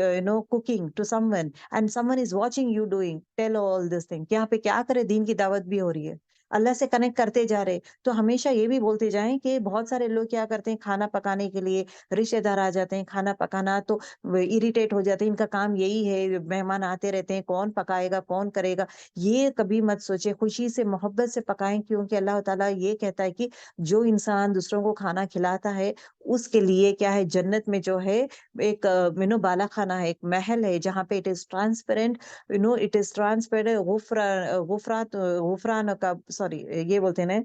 cooking to someone, and someone is watching you doing, tell all this thing, यहाँ पे क्या करे, दीन की दावत भी हो रही है, अल्लाह से कनेक्ट करते जा रहे। तो हमेशा ये भी बोलते जाएं कि बहुत सारे लोग क्या करते हैं, खाना पकाने के लिए रिश्तेदार आ जाते हैं, खाना पकाना तो इरिटेट हो जाते हैं, इनका काम यही है, मेहमान आते रहते हैं, कौन पकाएगा कौन करेगा। ये कभी मत सोचे, खुशी से मोहब्बत से पकाएं, क्योंकि अल्लाह ताला ये कहता है कि जो इंसान दूसरों को खाना खिलाता है, उसके लिए क्या है, जन्नत में जो है एक बाला खाना है, एक महल है, जहाँ पे it is transparent, it is transparent, गुफरान का, सॉरी, ये बोलते हैं ना,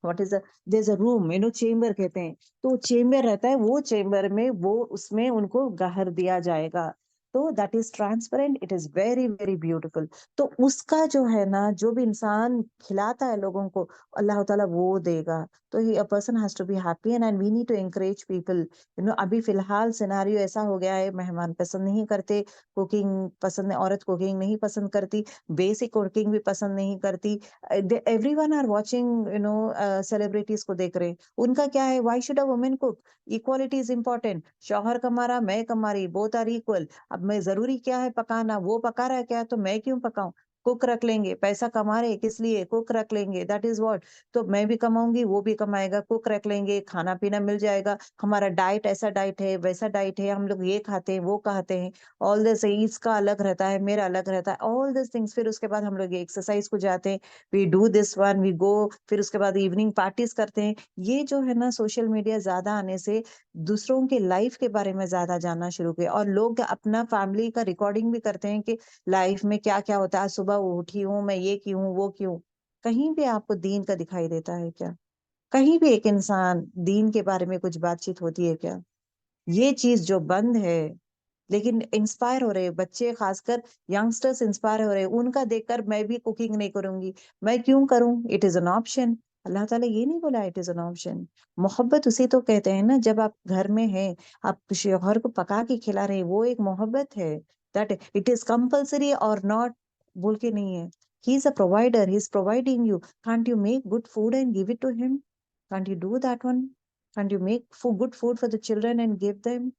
what is there is a room, chamber कहते हैं। तो चेम्बर रहता है, वो चेम्बर में वो उसमें उनको गहर दिया जाएगा। तो that is transparent, it is very very beautiful. तो उसका जो है ना, जो भी इंसान खिलाता है लोगों को, अल्लाह ताला वो देगा। तो ही a person has to be happy, and we need to encourage people. अभी फिलहाल सिनारियो ऐसा हो गया है, मेहमान पसंद नहीं करते, कुकिंग पसंद, औरत कुकिंग नहीं पसंद करती, बेसिक कुकिंग भी पसंद नहीं करती। एवरीवन आर वाचिंग, सेलिब्रिटीज को देख रहे हैं, उनका क्या है, why should a women cook, equality is important, शौहर कमा रहा मैं कमा रही, बोथ आर इक्वल। अब मैं जरूरी क्या है पकाना, वो पका रहा है क्या, तो मैं क्यों पकाऊं, कुक रख लेंगे, पैसा कमा रहे किस लिए, कुक रख लेंगे, दैट इज व्हाट। तो मैं भी कमाऊंगी, वो भी कमाएगा, कुक रख लेंगे, खाना पीना मिल जाएगा, हमारा डाइट ऐसा डाइट है, वैसा डाइट है, हम लोग ये खाते हैं वो खाते हैं, ऑल दिस, इसका अलग रहता है, मेरा अलग रहता है, ऑल दिस थिंग्स। फिर उसके बाद हम लोग एक्सरसाइज को जाते हैं, we do this one, we go, फिर उसके बाद इवनिंग पार्टीज करते हैं। ये जो है ना, सोशल मीडिया ज्यादा आने से दूसरों के लाइफ के बारे में ज्यादा जानना शुरू किया, और लोग अपना फैमिली का रिकॉर्डिंग भी करते हैं कि लाइफ में क्या क्या होता है, सुबह उठी हूँ मैं, ये क्यों वो क्यों। कहीं भी आपको दीन का दिखाई देता है क्या, कहीं भी एक इंसान दीन के बारे में कुछ बातचीत होती है क्या। ये चीज जो बंद है, लेकिन इंस्पायर हो रहे हैं बच्चे, खासकर यंगस्टर्स इंस्पायर हो रहे हैं, उनका देखकर मैं भी कुकिंग नहीं करूंगी, मैं क्यों करूं, इट इज एन ऑप्शन। अल्लाह ताला ये नहीं बोला इट इज एन ऑप्शन। मोहब्बत उसे तो कहते हैं ना, जब आप घर में हैं, आप शौहर को पका के खिला रहे हैं, वो एक मोहब्बत है। दैट इट इज कंपल्सरी और नॉट बोल के नहीं है। He's a provider, he's providing you. Can't you make good food and give it to him? Can't you do that one? Can't you make good food for the children and give them?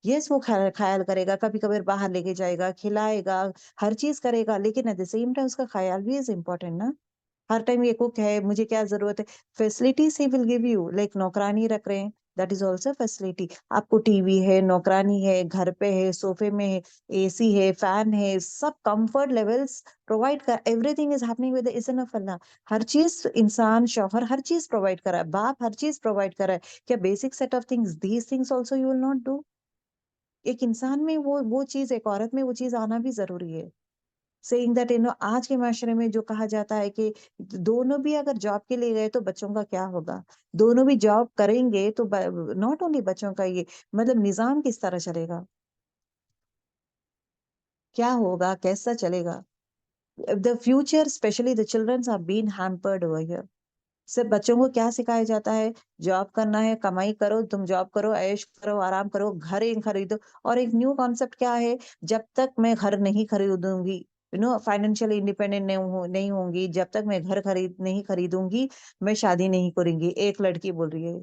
Yes, वो ख़याल करेगा, कभी-कभार बाहर लेके जाएगा, खिलाएगा, हर चीज़ करेगा, लेकिन एट द सेम टाइम उसका ख़याल भी इज़ इम्पोर्टेंट ना। हर टाइम ये कुक है, मुझे क्या ज़रूरत है? Facilities he will give you, like नौकरानी रख रहे हैं, दैट इज़ आल्सो फैसिलिटी। आपको टीवी है, नौकरानी है, घर पे है, सोफ़े में है, एसी है, फैन है, सब कम्फर्ट लेवल्स प्रोवाइड कर everything is happening with the इज़्न ऑफ अल्लाह। हर चीज़ इंसान, शौहर हर चीज़ प्रोवाइड कर रहा है, बाप हर चीज़ प्रोवाइड कर रहा है। क्या basic set of things, these things also you will not do? एक इंसान में वो चीज़, एक औरत में वो चीज़ आना भी ज़रूरी है। सेइंग दैट आज के माशरे में जो कहा जाता है कि दोनों भी अगर जॉब के लिए गए तो बच्चों का क्या होगा? दोनों भी जॉब करेंगे तो ब नॉट ओनली बच्चों का, ये मतलब निज़ाम किस तरह चलेगा? क्या होगा? कैसा चलेगा? The future specially the childrens are been hampered over here. सिर्फ बच्चों को क्या सिखाया जाता है? जॉब करना है, कमाई करो, तुम जॉब करो, ऐश करो, आराम करो, घर ही खरीदो। और एक न्यू कॉन्सेप्ट क्या है? जब तक मैं घर नहीं खरीदूँगी, फाइनेंशियली इंडिपेंडेंट नहीं होंगी, जब तक मैं घर नहीं खरीदूँगी, मैं शादी नहीं करूँगी। एक लड़की बोल रही है।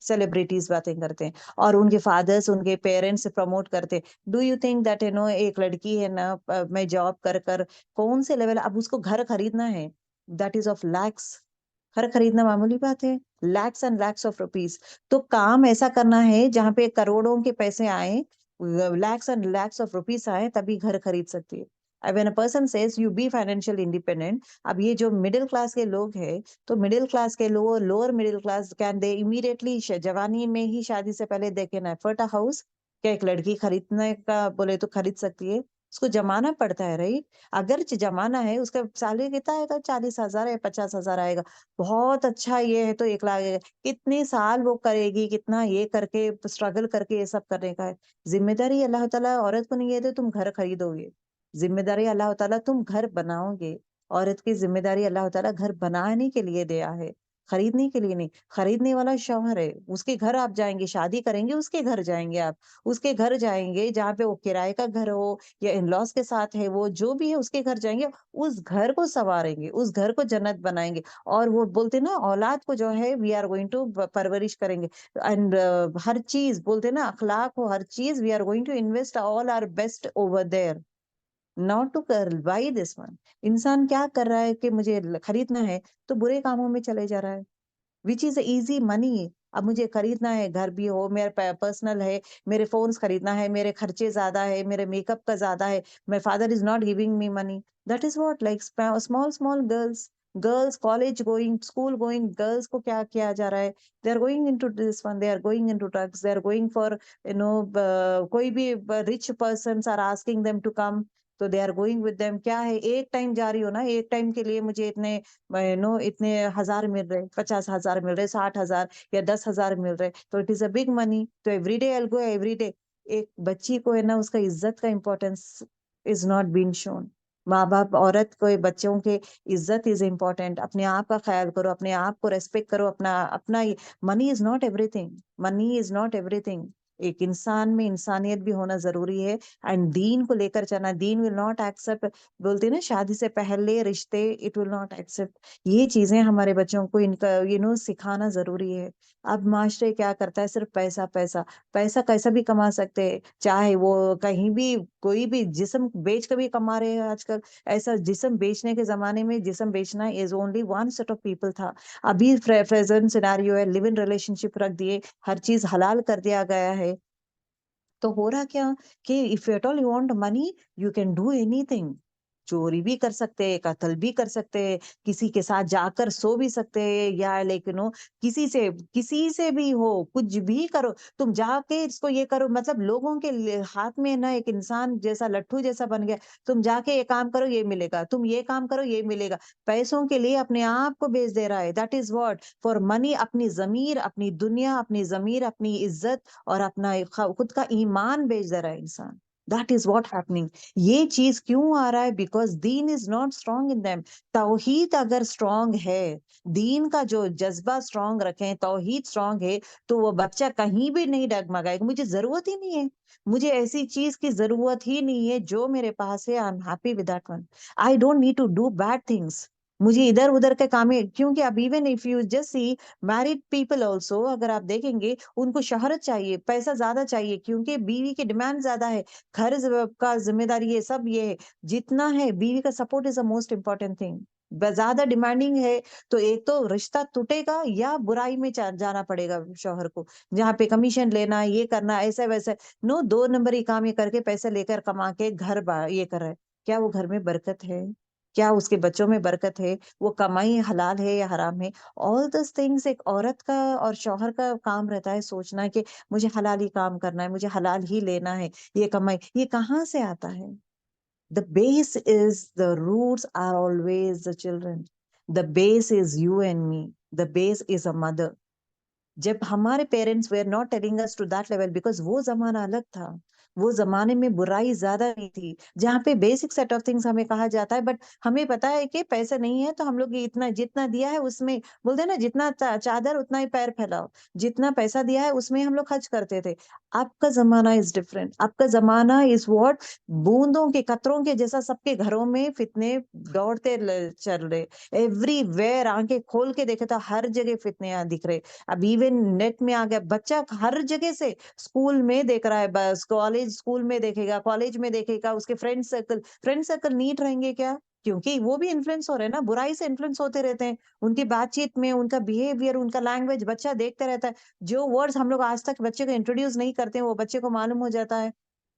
सेलिब्रिटीज़ बातें करते हैं और उनके फादर्स, उनके पेरेंट्स प्रमोट करते हैं। डू यू थिंक दैट एक लड़की है ना, मैं जॉब कर कौन से लेवल, अब उसको घर खरीदना है, दैट इज़ ऑफ लैक्स। घर खरीदना मामूली बात है, lakhs and lakhs of rupees. तो काम ऐसा करना है जहाँ पे करोड़ों के पैसे आए, lakhs and lakhs of rupees आए, तभी घर खरीद सकती है। When a person says you be financial independent, अब ये जो मिडिल क्लास के लोग हैं, तो मिडिल क्लास के लोग, lower middle class, can they immediately जवानी में ही शादी से पहले they can afford a house? क्या एक लड़की खरीदने का बोले तो खरीद सकती है? उसको जमाना पड़ता है, राइट? अगर जमाना है, उसका सैलरी कितना आएगा? 40,000 या 50,000 आएगा। बहुत अच्छा ये है तो 1 लाख है। कितने साल वो करेगी, कितना ये करके स्ट्रगल करके ये सब करने का है। ज़िम्मेदारी अल्लाह ताला औरत को नहीं है तो तुम घर खरीदोगे। ज़िम्मेदारी अल्लाह ताला तुम घर बनाओगे। औरत की ज़िम्मेदारी अल्लाह ताला घर बनाने के लिए दिया है, खरीदने के लिए नहीं। खरीदने वाला शौहर है, उसके घर आप जाएँगे, शादी करेंगे, उसके घर जाएँगे आप। उसके घर जाएँगे जहाँ पे वो किराए का घर हो या इन-लॉज़ के साथ है वो, जो भी है उसके घर जाएँगे, उस घर को सँवारेंगे, उस घर को जन्नत बनाएँगे। और वो बोलते हैं ना, औलाद को जो है वी आर गोइंग टू परवरिश करेंगे एंड हर चीज़ बोलते हैं ना, अखलाक हो, हर चीज़ we are going to invest all our best over there, not to कर बाय दिस वन। इंसान क्या कर रहा है कि मुझे खरीदना है, तो बुरे कामों में चले जा रहा है। Which is easy money. अब मुझे खरीदना है, घर भी हो, मेरा पर्सनल है, मेरे फ़ोन्स खरीदना है, मेरे खर्चे ज़्यादा है, मेरे मेकअप का ज़्यादा है, my father is not giving me money. That is what, like small small girls, girls college going, school going girls को क्या किया जा रहा है? They are going into this one, they are going into drugs, they are going for कोई भी rich persons are asking them to come, तो they are going with them. क्या है, एक टाइम जा रही हो ना, एक टाइम के लिए मुझे इतने इतने हज़ार मिल रहे, 50,000 मिल रहे, 60,000 या 10,000 मिल रहे, तो it is a big money. तो everyday I will go everyday. एक बच्ची को है ना, उसका इज़्ज़त का importance is not been shown. माँ-बाप औरत को, बच्चों के इज़्ज़त इज़ इम्पोर्टेंट। अपने आप का ख़्याल करो, अपने आप को रिस्पेक्ट करो, अपना अपना ये money is not everything, money is not everything. एक इंसान में इंसानियत भी होना ज़रूरी है एंड दीन को लेकर चलना। दीन विल नॉट एक्सेप्ट, बोलते हैं ना, शादी से पहले रिश्ते, इट विल नॉट एक्सेप्ट। ये चीज़ें हमारे बच्चों को इनका सिखाना ज़रूरी है। अब माशरे क्या करता है, सिर्फ़ पैसा, पैसा, पैसा कैसा भी कमा सकते हैं, चाहे वो कहीं भी कोई भी जिस्म बेच के भी कमा रहे हैं आजकल। ऐसा जिस्म बेचने के ज़माने में जिस्म बेचना is only one set of people था। अभी प्रेज़ेंट सिनेरियो है, लिव इन रिलेशनशिप रख दिए, हर चीज़ हलाल कर दिया गया है। तो हो रहा क्या कि if at all you want money, you can do anything. चोरी भी कर सकते हैं, कत्ल भी कर सकते हैं, किसी के साथ जाकर सो भी सकते हैं, या किसी से भी हो, कुछ भी करो, तुम जाके इसको ये करो, मतलब लोगों के हाथ में ना एक इंसान जैसा, लट्ठू जैसा बन गया। तुम जाके ये काम करो, ये मिलेगा, तुम ये काम करो, ये मिलेगा। पैसों के लिए अपने आप को बेच दे रहा है। That is what, for money अपनी जमीर, अपनी दुनिया, अपनी जमीर, अपनी इज्जत और अपना खुद का ईमान बेच दे रहा है इंसान। That is what happening. ये चीज क्यों आ रहा है? बिकॉज दीन is not strong in them. तौहीद अगर स्ट्रांग है, दीन का जो जज्बा स्ट्रांग रखें, तौहीद स्ट्रांग है, तो वो बच्चा कहीं भी नहीं डगमगाएगा। मुझे जरूरत ही नहीं है, मुझे ऐसी चीज की जरूरत ही नहीं है, जो मेरे पास है I am happy with that one. I don't need to do bad things. मुझे इधर उधर के काम है, क्योंकि अब even if you just see married people also, अगर आप देखेंगे, उनको शोहरत चाहिए, पैसा ज्यादा चाहिए, क्योंकि बीवी की डिमांड ज्यादा है, घर का जिम्मेदारी, ये सब ये है। जितना है, बीवी का support is the most important thing. ज्यादा डिमांडिंग है तो एक तो रिश्ता टूटेगा, या बुराई में जाना पड़ेगा शौहर को, जहाँ पे कमीशन लेना, ये करना, ऐसा वैसा। नो, दो नंबर ही काम ये करके पैसे लेकर कमा के घर ये कर रहा है। क्या वो घर में बरकत है? क्या उसके बच्चों में बरकत है? वो कमाई हलाल है या हराम है? ऑल दिस थिंग्स एक औरत का और शौहर का काम रहता है, सोचना कि मुझे हलाल ही काम करना है, मुझे हलाल ही लेना है, ये कमाई। ये कहाँ से आता है? The base is, the roots are always the children. The base is you and me. The base is a mother. जब हमारे parents were not telling us to that level, because वो जमाना अलग था। वो जमाने में बुराई ज्यादा नहीं थी, जहाँ पे बेसिक सेट ऑफ थिंग्स हमें कहा जाता है, बट हमें पता है कि पैसे नहीं है, तो हम लोग ये इतना जितना दिया है उसमें, बोलते हैं ना, जितना चादर उतना ही पैर फैलाओ। जितना पैसा दिया है उसमें हम लोग खर्च करते थे। आपका जमाना इज डिफरेंट। आपका जमाना इज व्हाट, बूंदों के कतरों के जैसा सबके घरों में फितने दौड़ते चल रहे। एवरीवेयर आंखें खोल के देखे तो हर जगह फितने दिख रहे। अब इवन नेट में आ गया, बच्चा हर जगह से, स्कूल में देख रहा है, बस कॉलेज, स्कूल में देखेगा, कॉलेज में देखेगा, उसके फ्रेंड सर्कल नीट रहेंगे क्या? क्योंकि वो भी इन्फ्लुएंस हो रहे हैं ना, बुराई से इन्फ्लुएंस होते रहते हैं। उनकी बातचीत में, उनका बिहेवियर, उनका लैंग्वेज बच्चा देखते रहता है। जो वर्ड्स हम लोग आज तक बच्चे को इंट्रोड्यूस नहीं करते हैं, वो बच्चे को मालूम हो जाता है।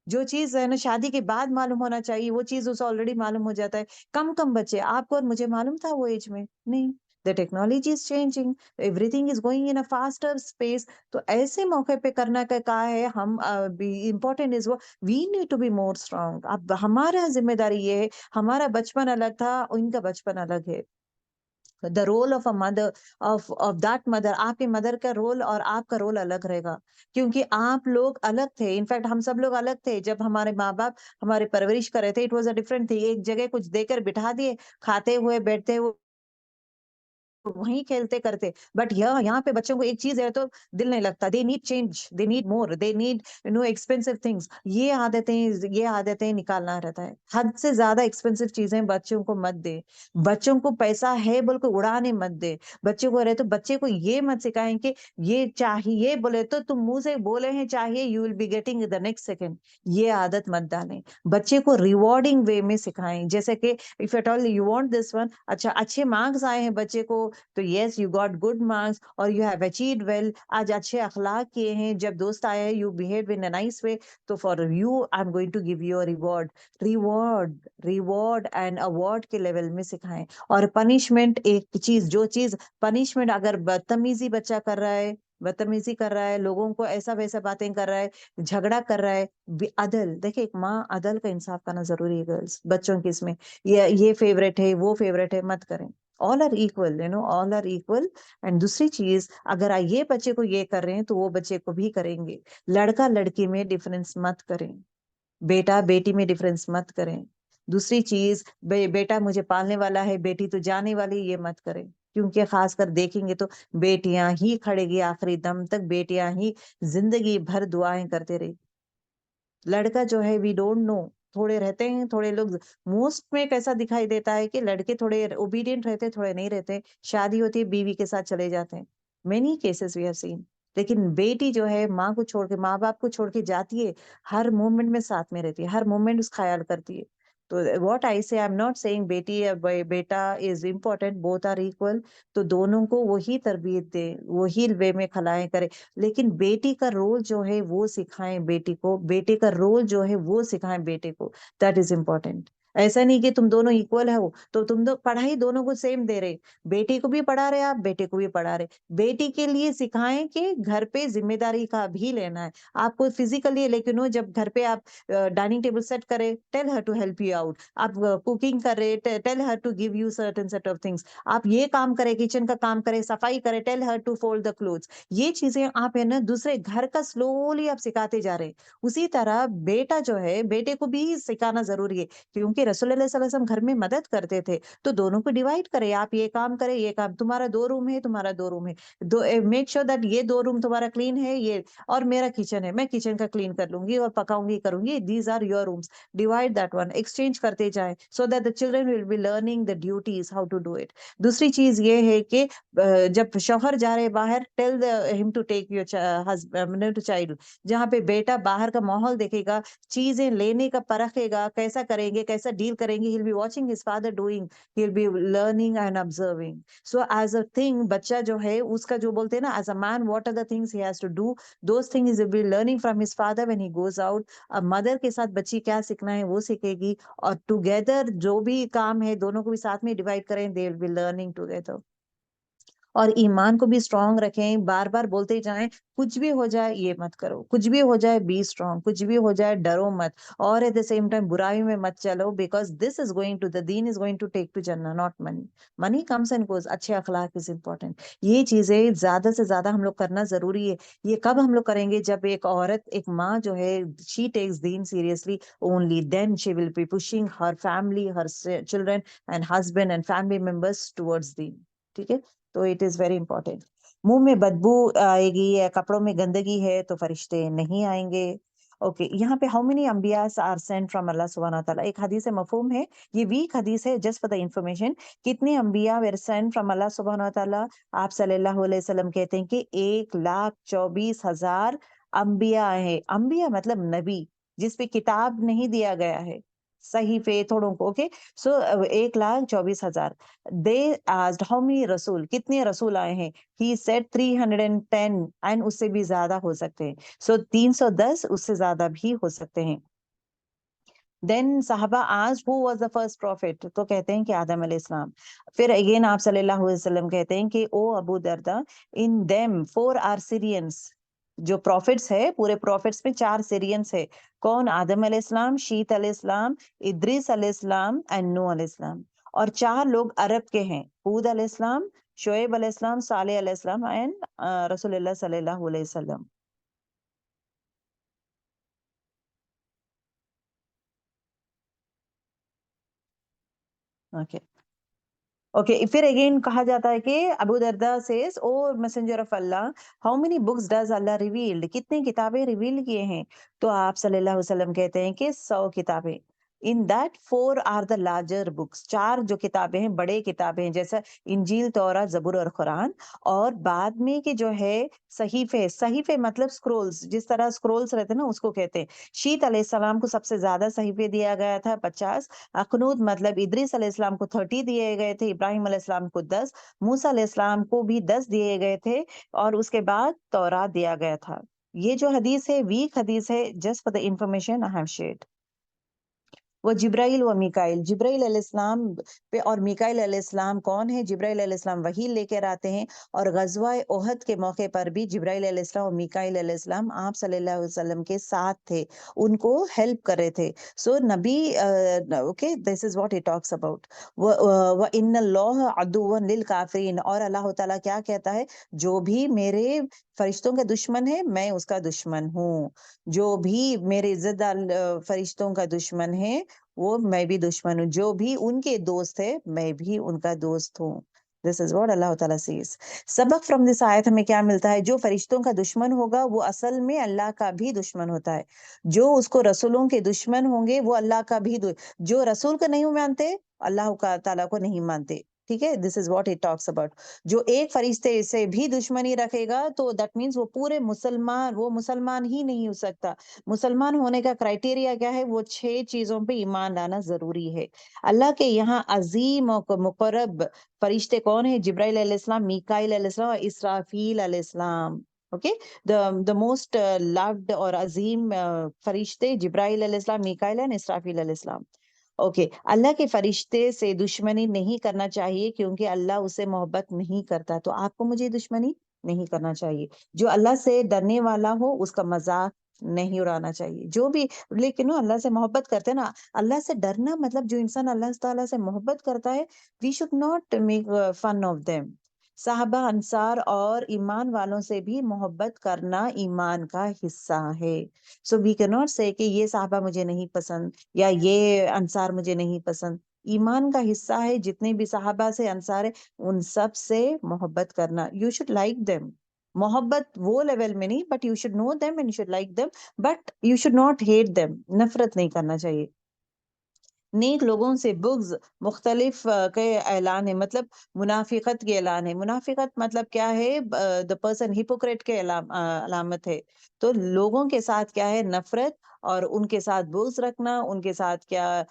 जो चीज है ना शादी के बाद मालूम होना चाहिए, वो चीज उसे ऑलरेडी मालूम हो जाता है। कम कम बच्चे, आपको और मुझे मालूम था वो एज में नहीं। The technology is changing, everything is going in a faster space. तो ऐसे मौके पे करना का कहा है, हम इम्पोर्टेंट इज वो, we need to be more strong. अब हमारा जिम्मेदारी ये है, हमारा बचपन अलग था, उनका बचपन अलग है। The role of a mother, of that mother, आपके मदर का रोल और आपका रोल अलग रहेगा, क्योंकि आप लोग अलग थे। इनफैक्ट हम सब लोग अलग थे जब हमारे माँ बाप हमारे परवरिश कर रहे थे। इट वाज अ डिफरेंट थी, एक जगह कुछ देकर बिठा दिए, खाते हुए बैठते हुए वहीं खेलते करते। बट यहाँ पे बच्चों को एक चीज है तो दिल नहीं लगता। They need change, they need more, they need expensive things. ये आदतें निकालना रहता है। हद से ज्यादा एक्सपेंसिव चीजें बच्चों को मत दे। बच्चों को पैसा है बोल के उड़ाने मत दे। बच्चे को रहे तो बच्चे को ये मत सिखाएं कि ये चाहिए बोले तो तुम मुंह से बोले हैं चाहिए, you will be getting the next second. ये आदत मत डालें। बच्चे को रिवॉर्डिंग वे में सिखाएं, जैसे कि if at all you want this one, अच्छा अच्छे मार्क्स आए हैं बच्चे को, तो yes you got good marks और यू हैव अचीव्ड वेल, आज अच्छे अखलाक किए हैं, जब दोस्त आए हैं you behave in a nice way, तो for you I am going to give you a reward. Reward, reward and award के लेवल में सिखाएं। और पनिशमेंट, एक चीज, जो चीज पनिशमेंट, अगर बदतमीजी बच्चा कर रहा है, बदतमीजी कर रहा है, लोगों को ऐसा वैसा बातें कर रहा है, झगड़ा कर रहा है, अदल देखिए, एक माँ अदल का इंसाफ करना जरूरी है गर्ल्स, बच्चों की इसमें। ये फेवरेट है, वो फेवरेट है, मत करें। All are equal, all are equal. And दूसरी चीज, अगर ये बच्चे को ये कर रहे हैं तो वो बच्चे को भी करेंगे। लड़का लड़की में डिफरेंस मत करें, बेटा बेटी में डिफरेंस मत करें। दूसरी चीज, बेटा मुझे पालने वाला है, बेटी तो जाने वाली, ये मत करें। क्योंकि खासकर देखेंगे तो बेटियां ही खड़ेगी आखिरी दम तक, बेटियां ही जिंदगी भर दुआएं करते रही। लड़का जो है वी डोंट नो, थोड़े रहते हैं, थोड़े लोग, मोस्ट में कैसा दिखाई देता है कि लड़के थोड़े ओबीडियंट रहते, थोड़े नहीं रहते। शादी होती है, बीवी के साथ चले जाते हैं। Many cases we have seen. लेकिन बेटी जो है माँ को छोड़ के, माँ बाप को छोड़ के जाती है, हर मोमेंट में साथ में रहती है, हर मोमेंट उस ख्याल करती है। तो व्हाट आई से, आई एम नॉट सेइंग बेटी या बेटा is important, both are equal. तो दोनों को वही तरबियत दे, वही वे में खलाएं करे। लेकिन बेटी का रोल जो है वो सिखाएं बेटी को, बेटे का रोल जो है वो सिखाएं बेटे को। That is important. ऐसा नहीं कि तुम दोनों इक्वल हो, तो तुम तो पढ़ाई दोनों को सेम दे रहे, बेटी को भी पढ़ा रहे आप, बेटे को भी पढ़ा रहे। बेटी के लिए सिखाएं कि घर पे जिम्मेदारी का भी लेना है। आपको फिजिकली लेकिन हो, जब घर पे आप डाइनिंग टेबल सेट करे, tell her to help you out. आप कुकिंग कर रहे, tell her to give you certain set of things. आप ये काम करे, किचन का काम करे, सफाई करे, tell her to fold the clothes. ये चीजें आप है ना दूसरे घर का स्लोली आप सिखाते जा रहे हैं। उसी तरह बेटा जो है, बेटे को भी सिखाना जरूरी है, क्योंकि रसूलुल्लाह सल्लल्लाहु अलैहि वसल्लम घर में मदद करते थे। तो दोनों को डिवाइड करे, आप ये काम करे, ये काम, तुम्हारा 2 रूम है, तुम्हारा 2 रूम है, दो मेक श्योर दैट ये 2 रूम तुम्हारा क्लीन है, ये और मेरा किचन है, मैं किचन का क्लीन कर लूंगी और पकाऊंगी करूंगी, these are your rooms. Divide that one, exchange करते जाए, so that the children will be learning the duties how to do it. दूसरी चीज ये है कि जब शौहर जा रहे बाहर, tell him to take your husband to child. जहाँ पे बेटा बाहर का माहौल देखेगा, चीजें लेने का परखेगा, कैसा करेंगे, कैसा डील करेंगे, he'll be watching his father doing, he'll be learning and observing. So as a thing, बच्चा जो है उसका जो बोलते हैं ना, as a man what are the things he has to do, those things he will be learning from his father when he goes out. अब mother के साथ बच्ची क्या सीखना है वो सीखेगी, और टुगेदर जो भी काम है दोनों को भी साथ में डिवाइड करें, they will be learning together. और ईमान को भी स्ट्रांग रखें, बार बार बोलते जाएं, कुछ भी हो जाए ये मत करो, कुछ भी हो जाए बी स्ट्रांग, कुछ भी हो जाए डरो मत, और एट द सेम टाइम बुराई में मत चलो, because this is going to, the दीन is going to take to जन्नत, not money. Money comes and goes, अच्छे अखलाक इज इंपॉर्टेंट। ये चीजें ज्यादा से ज्यादा हम लोग करना जरूरी है। ये कब हम लोग करेंगे, जब एक औरत, एक माँ जो है, शी टेक्स दीन seriously, only then she will be pushing her family, her children and husband and family members towards दीन। ठीक है, तो इट इज वेरी इंपॉर्टेंट। मुंह में बदबू आएगी या कपड़ों में गंदगी है तो फरिश्ते नहीं आएंगे। ओके, यहाँ पे हाउ मेनी अंबियास आर सेंट फ्रॉम अल्लाह सुब्हानहू व तआला, एक हदीस है, मफहूम है, ये वीक हदीस है, जस्ट फॉर द इंफॉर्मेशन। कितने अंबिया वर सेंट फ्रॉम अल्लाह सुब्हानहू व तआला? आप सल्लल्लाहु अलैहि वसल्लम कहते हैं कि 1,24,000 अंबिया है। अंबिया मतलब नबी, जिसपे किताब नहीं दिया गया है, सहीफे थोड़ों को। Okay, so 1,24,000। They asked how many रसूल, कितने रसूल आए हैं? ही सेड 310, एंड उससे भी ज्यादा हो सकते हैं। सो 310, उससे ज्यादा भी हो सकते हैं। देन साहबा आज who was the first profit, तो कहते हैं कि आदम अलैहिस्सलाम। फिर अगेन आप सल्लल्लाहु अलैहि वसल्लम कहते हैं कि O Abu Darda, in them 4 are Syrians. जो प्रॉफिट्स है, पूरे प्रॉफिट्स में 4 सीरियंस है। कौन? आदम अलैहिस्सलाम, शीत अलैहिस्सलाम, इद्रिस अलैहिस्सलाम एंड नूह अलैहिस्सलाम। और 4 लोग अरब के हैं, हूद अलैहिस्सलाम, शोएब अलैहिस्सलाम, सालेह अलैहिस्सलाम एंड रसूलुल्लाह सल्लल्लाहु अलैहि वसल्लम। ओके, ओके, फिर अगेन कहा जाता है कि Abu Darda says, O messenger of Allah, how many books does Allah revealed, कितनी किताबें रिवील किए हैं? तो आप सल्लल्लाहु अलैहि वसल्लम कहते हैं कि 100 किताबें। In that 4 are the larger books, 4 जो किताबें हैं बड़े किताबें हैं, जैसा इंजील, तौरात, जबूर और कुरान। और बाद में के जो है सहीफे, सहीफे मतलब स्क्रोल्स, जिस तरह स्क्रोल्स रहते हैं ना, उसको कहते हैं। शीत अलैहिस्सलाम को सबसे ज्यादा सहीफे दिया गया था, 50। अखनूद मतलब इद्रिस अलैहिस्सलाम को 30 दिए गए थे, इब्राहिम अलैहिस्सलाम को 10, मूसा अलैहिस्सलाम को भी 10 दिए गए थे, और उसके बाद तौरात दिया गया था। ये जो हदीस है वीक हदीस है, just for the information I have shared. वो जिब्राइल व मीकाइल, जिब्राइल अलैहिस्सलाम पे और मीकाइल अलैहिस्सलाम कौन है? जिब्राइल अलैहिस्सलाम वही लेकर आते हैं, और गजवा ओहद के मौके पर भी जिब्राइल अलैहिस्सलाम और मीकाइल अलैहिस्सलाम आप सल्लल्लाहु अलैहि वसल्लम के साथ थे, उनको हेल्प कर रहे थे। सो नबी, okay, this is what he talks about. व इन्नल्लाह अदुव्वन लिल काफिरीन, और अल्लाह ताला क्या कहता है? जो भी मेरे फरिश्तों का दुश्मन है, मैं उसका दुश्मन हूँ। जो भी मेरे इज्जतदार फरिश्तों का दुश्मन है, वो मैं भी दुश्मन हूँ। जो भी उनके दोस्त है, मैं भी उनका दोस्त हूँ। दिस इज व्हाट अल्लाह ताला सेज। सबक फ्रॉम दिस आयत हमें क्या मिलता है? जो फरिश्तों का दुश्मन होगा वो असल में अल्लाह का भी दुश्मन होता है। जो उसको रसूलों के दुश्मन होंगे वो अल्लाह का भी जो रसूल को नहीं मानते, अल्लाह का ताला को नहीं मानते। ठीक है, this is what it talks about. जो एक फरिश्ते से भी दुश्मनी रखेगा, तो दैट मीन्स वो पूरे मुसलमान, वो मुसलमान ही नहीं हो सकता। मुसलमान होने का क्राइटेरिया क्या है? वो 6 चीजों पे ईमान लाना जरूरी है। अल्लाह के यहाँ अजीम और मुकर्रब फरिश्ते कौन है? जिब्राइल अलैहिस्सलाम, मीकाइल अलैहिस्सलाम और इसराफील अलैहिस्सलाम। ओके, द मोस्ट लव्ड और अजीम फरिश्ते जिब्राइल अलैहिस्सलाम, मीकाइल एंड इसराफील अलैहिस्सलाम। ओके, अल्लाह के फरिश्ते से दुश्मनी नहीं करना चाहिए क्योंकि अल्लाह उसे मोहब्बत नहीं करता। तो आपको मुझे दुश्मनी नहीं करना चाहिए। जो अल्लाह से डरने वाला हो उसका मजाक नहीं उड़ाना चाहिए। जो भी, लेकिन वो अल्लाह से मोहब्बत करते हैं ना, अल्लाह से डरना मतलब जो इंसान अल्लाह ताला से मोहब्बत करता है, we should not make fun of them. साहबा, अंसार और ईमान वालों से भी मोहब्बत करना ईमान का हिस्सा है। सो वी कैन नॉट से कि ये साहबा मुझे नहीं पसंद या ये अंसार मुझे नहीं पसंद। ईमान का हिस्सा है, जितने भी साहबा से अंसार है उन सब से मोहब्बत करना। You should like them. मोहब्बत वो लेवल में नहीं, but you should know them and you should like them, but you should not hate them. नफरत नहीं करना चाहिए। नेक लोगों से बुग़्ज़ मुख्तलिफ के ऐलान है, मतलब मुनाफिकत के ऐलान है। मुनाफिकत मतलब क्या है? द पर्सन हिपोक्रेट के अलामत है। तो लोगों के साथ क्या है? नफरत, और उनके साथ बुग़्ज़ रखना, उनके साथ क्या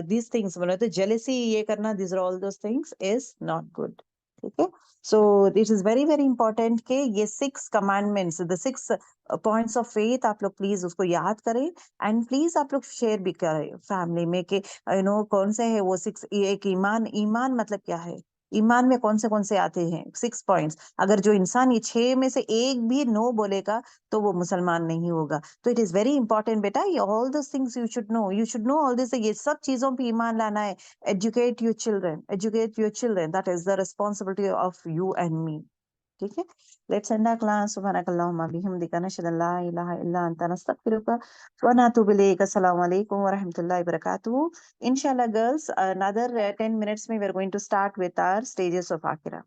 दीज़ थिंग्स मतलब तो जेलसी ये करना, these are all those things is not good. ठीक है? So it is very, very important कि ये 6 commandments, the 6 points of faith आप लोग प्लीज़ उसको याद करें, एंड प्लीज़ आप लोग शेयर भी करें फैमिली में कि कौन से है वो 6। एक ईमान, ईमान मतलब क्या है? ईमान में कौन से आते हैं 6 पॉइंट्स। अगर जो इंसान ये 6 में से एक भी नो बोलेगा तो वो मुसलमान नहीं होगा। तो इट इज वेरी इंपॉर्टेंट बेटा, ये all those things you should know, you should know all this. ये सब चीजों पे ईमान लाना है। Educate your children, that is the responsibility of you and me. ठीक है? Let's end our class. सुब्हानकल्लाहुम्मा बिहम्दिका नशहदु अल्ला इलाहा इल्ला अंता नस्तगफिरुका व नतूबु इलैक। अस्सलामु अलैकुम व रहमतुल्लाहि व बरकातुहू। Inshallah, girls, another 10 minutes, we are going to start with our stages of Akira.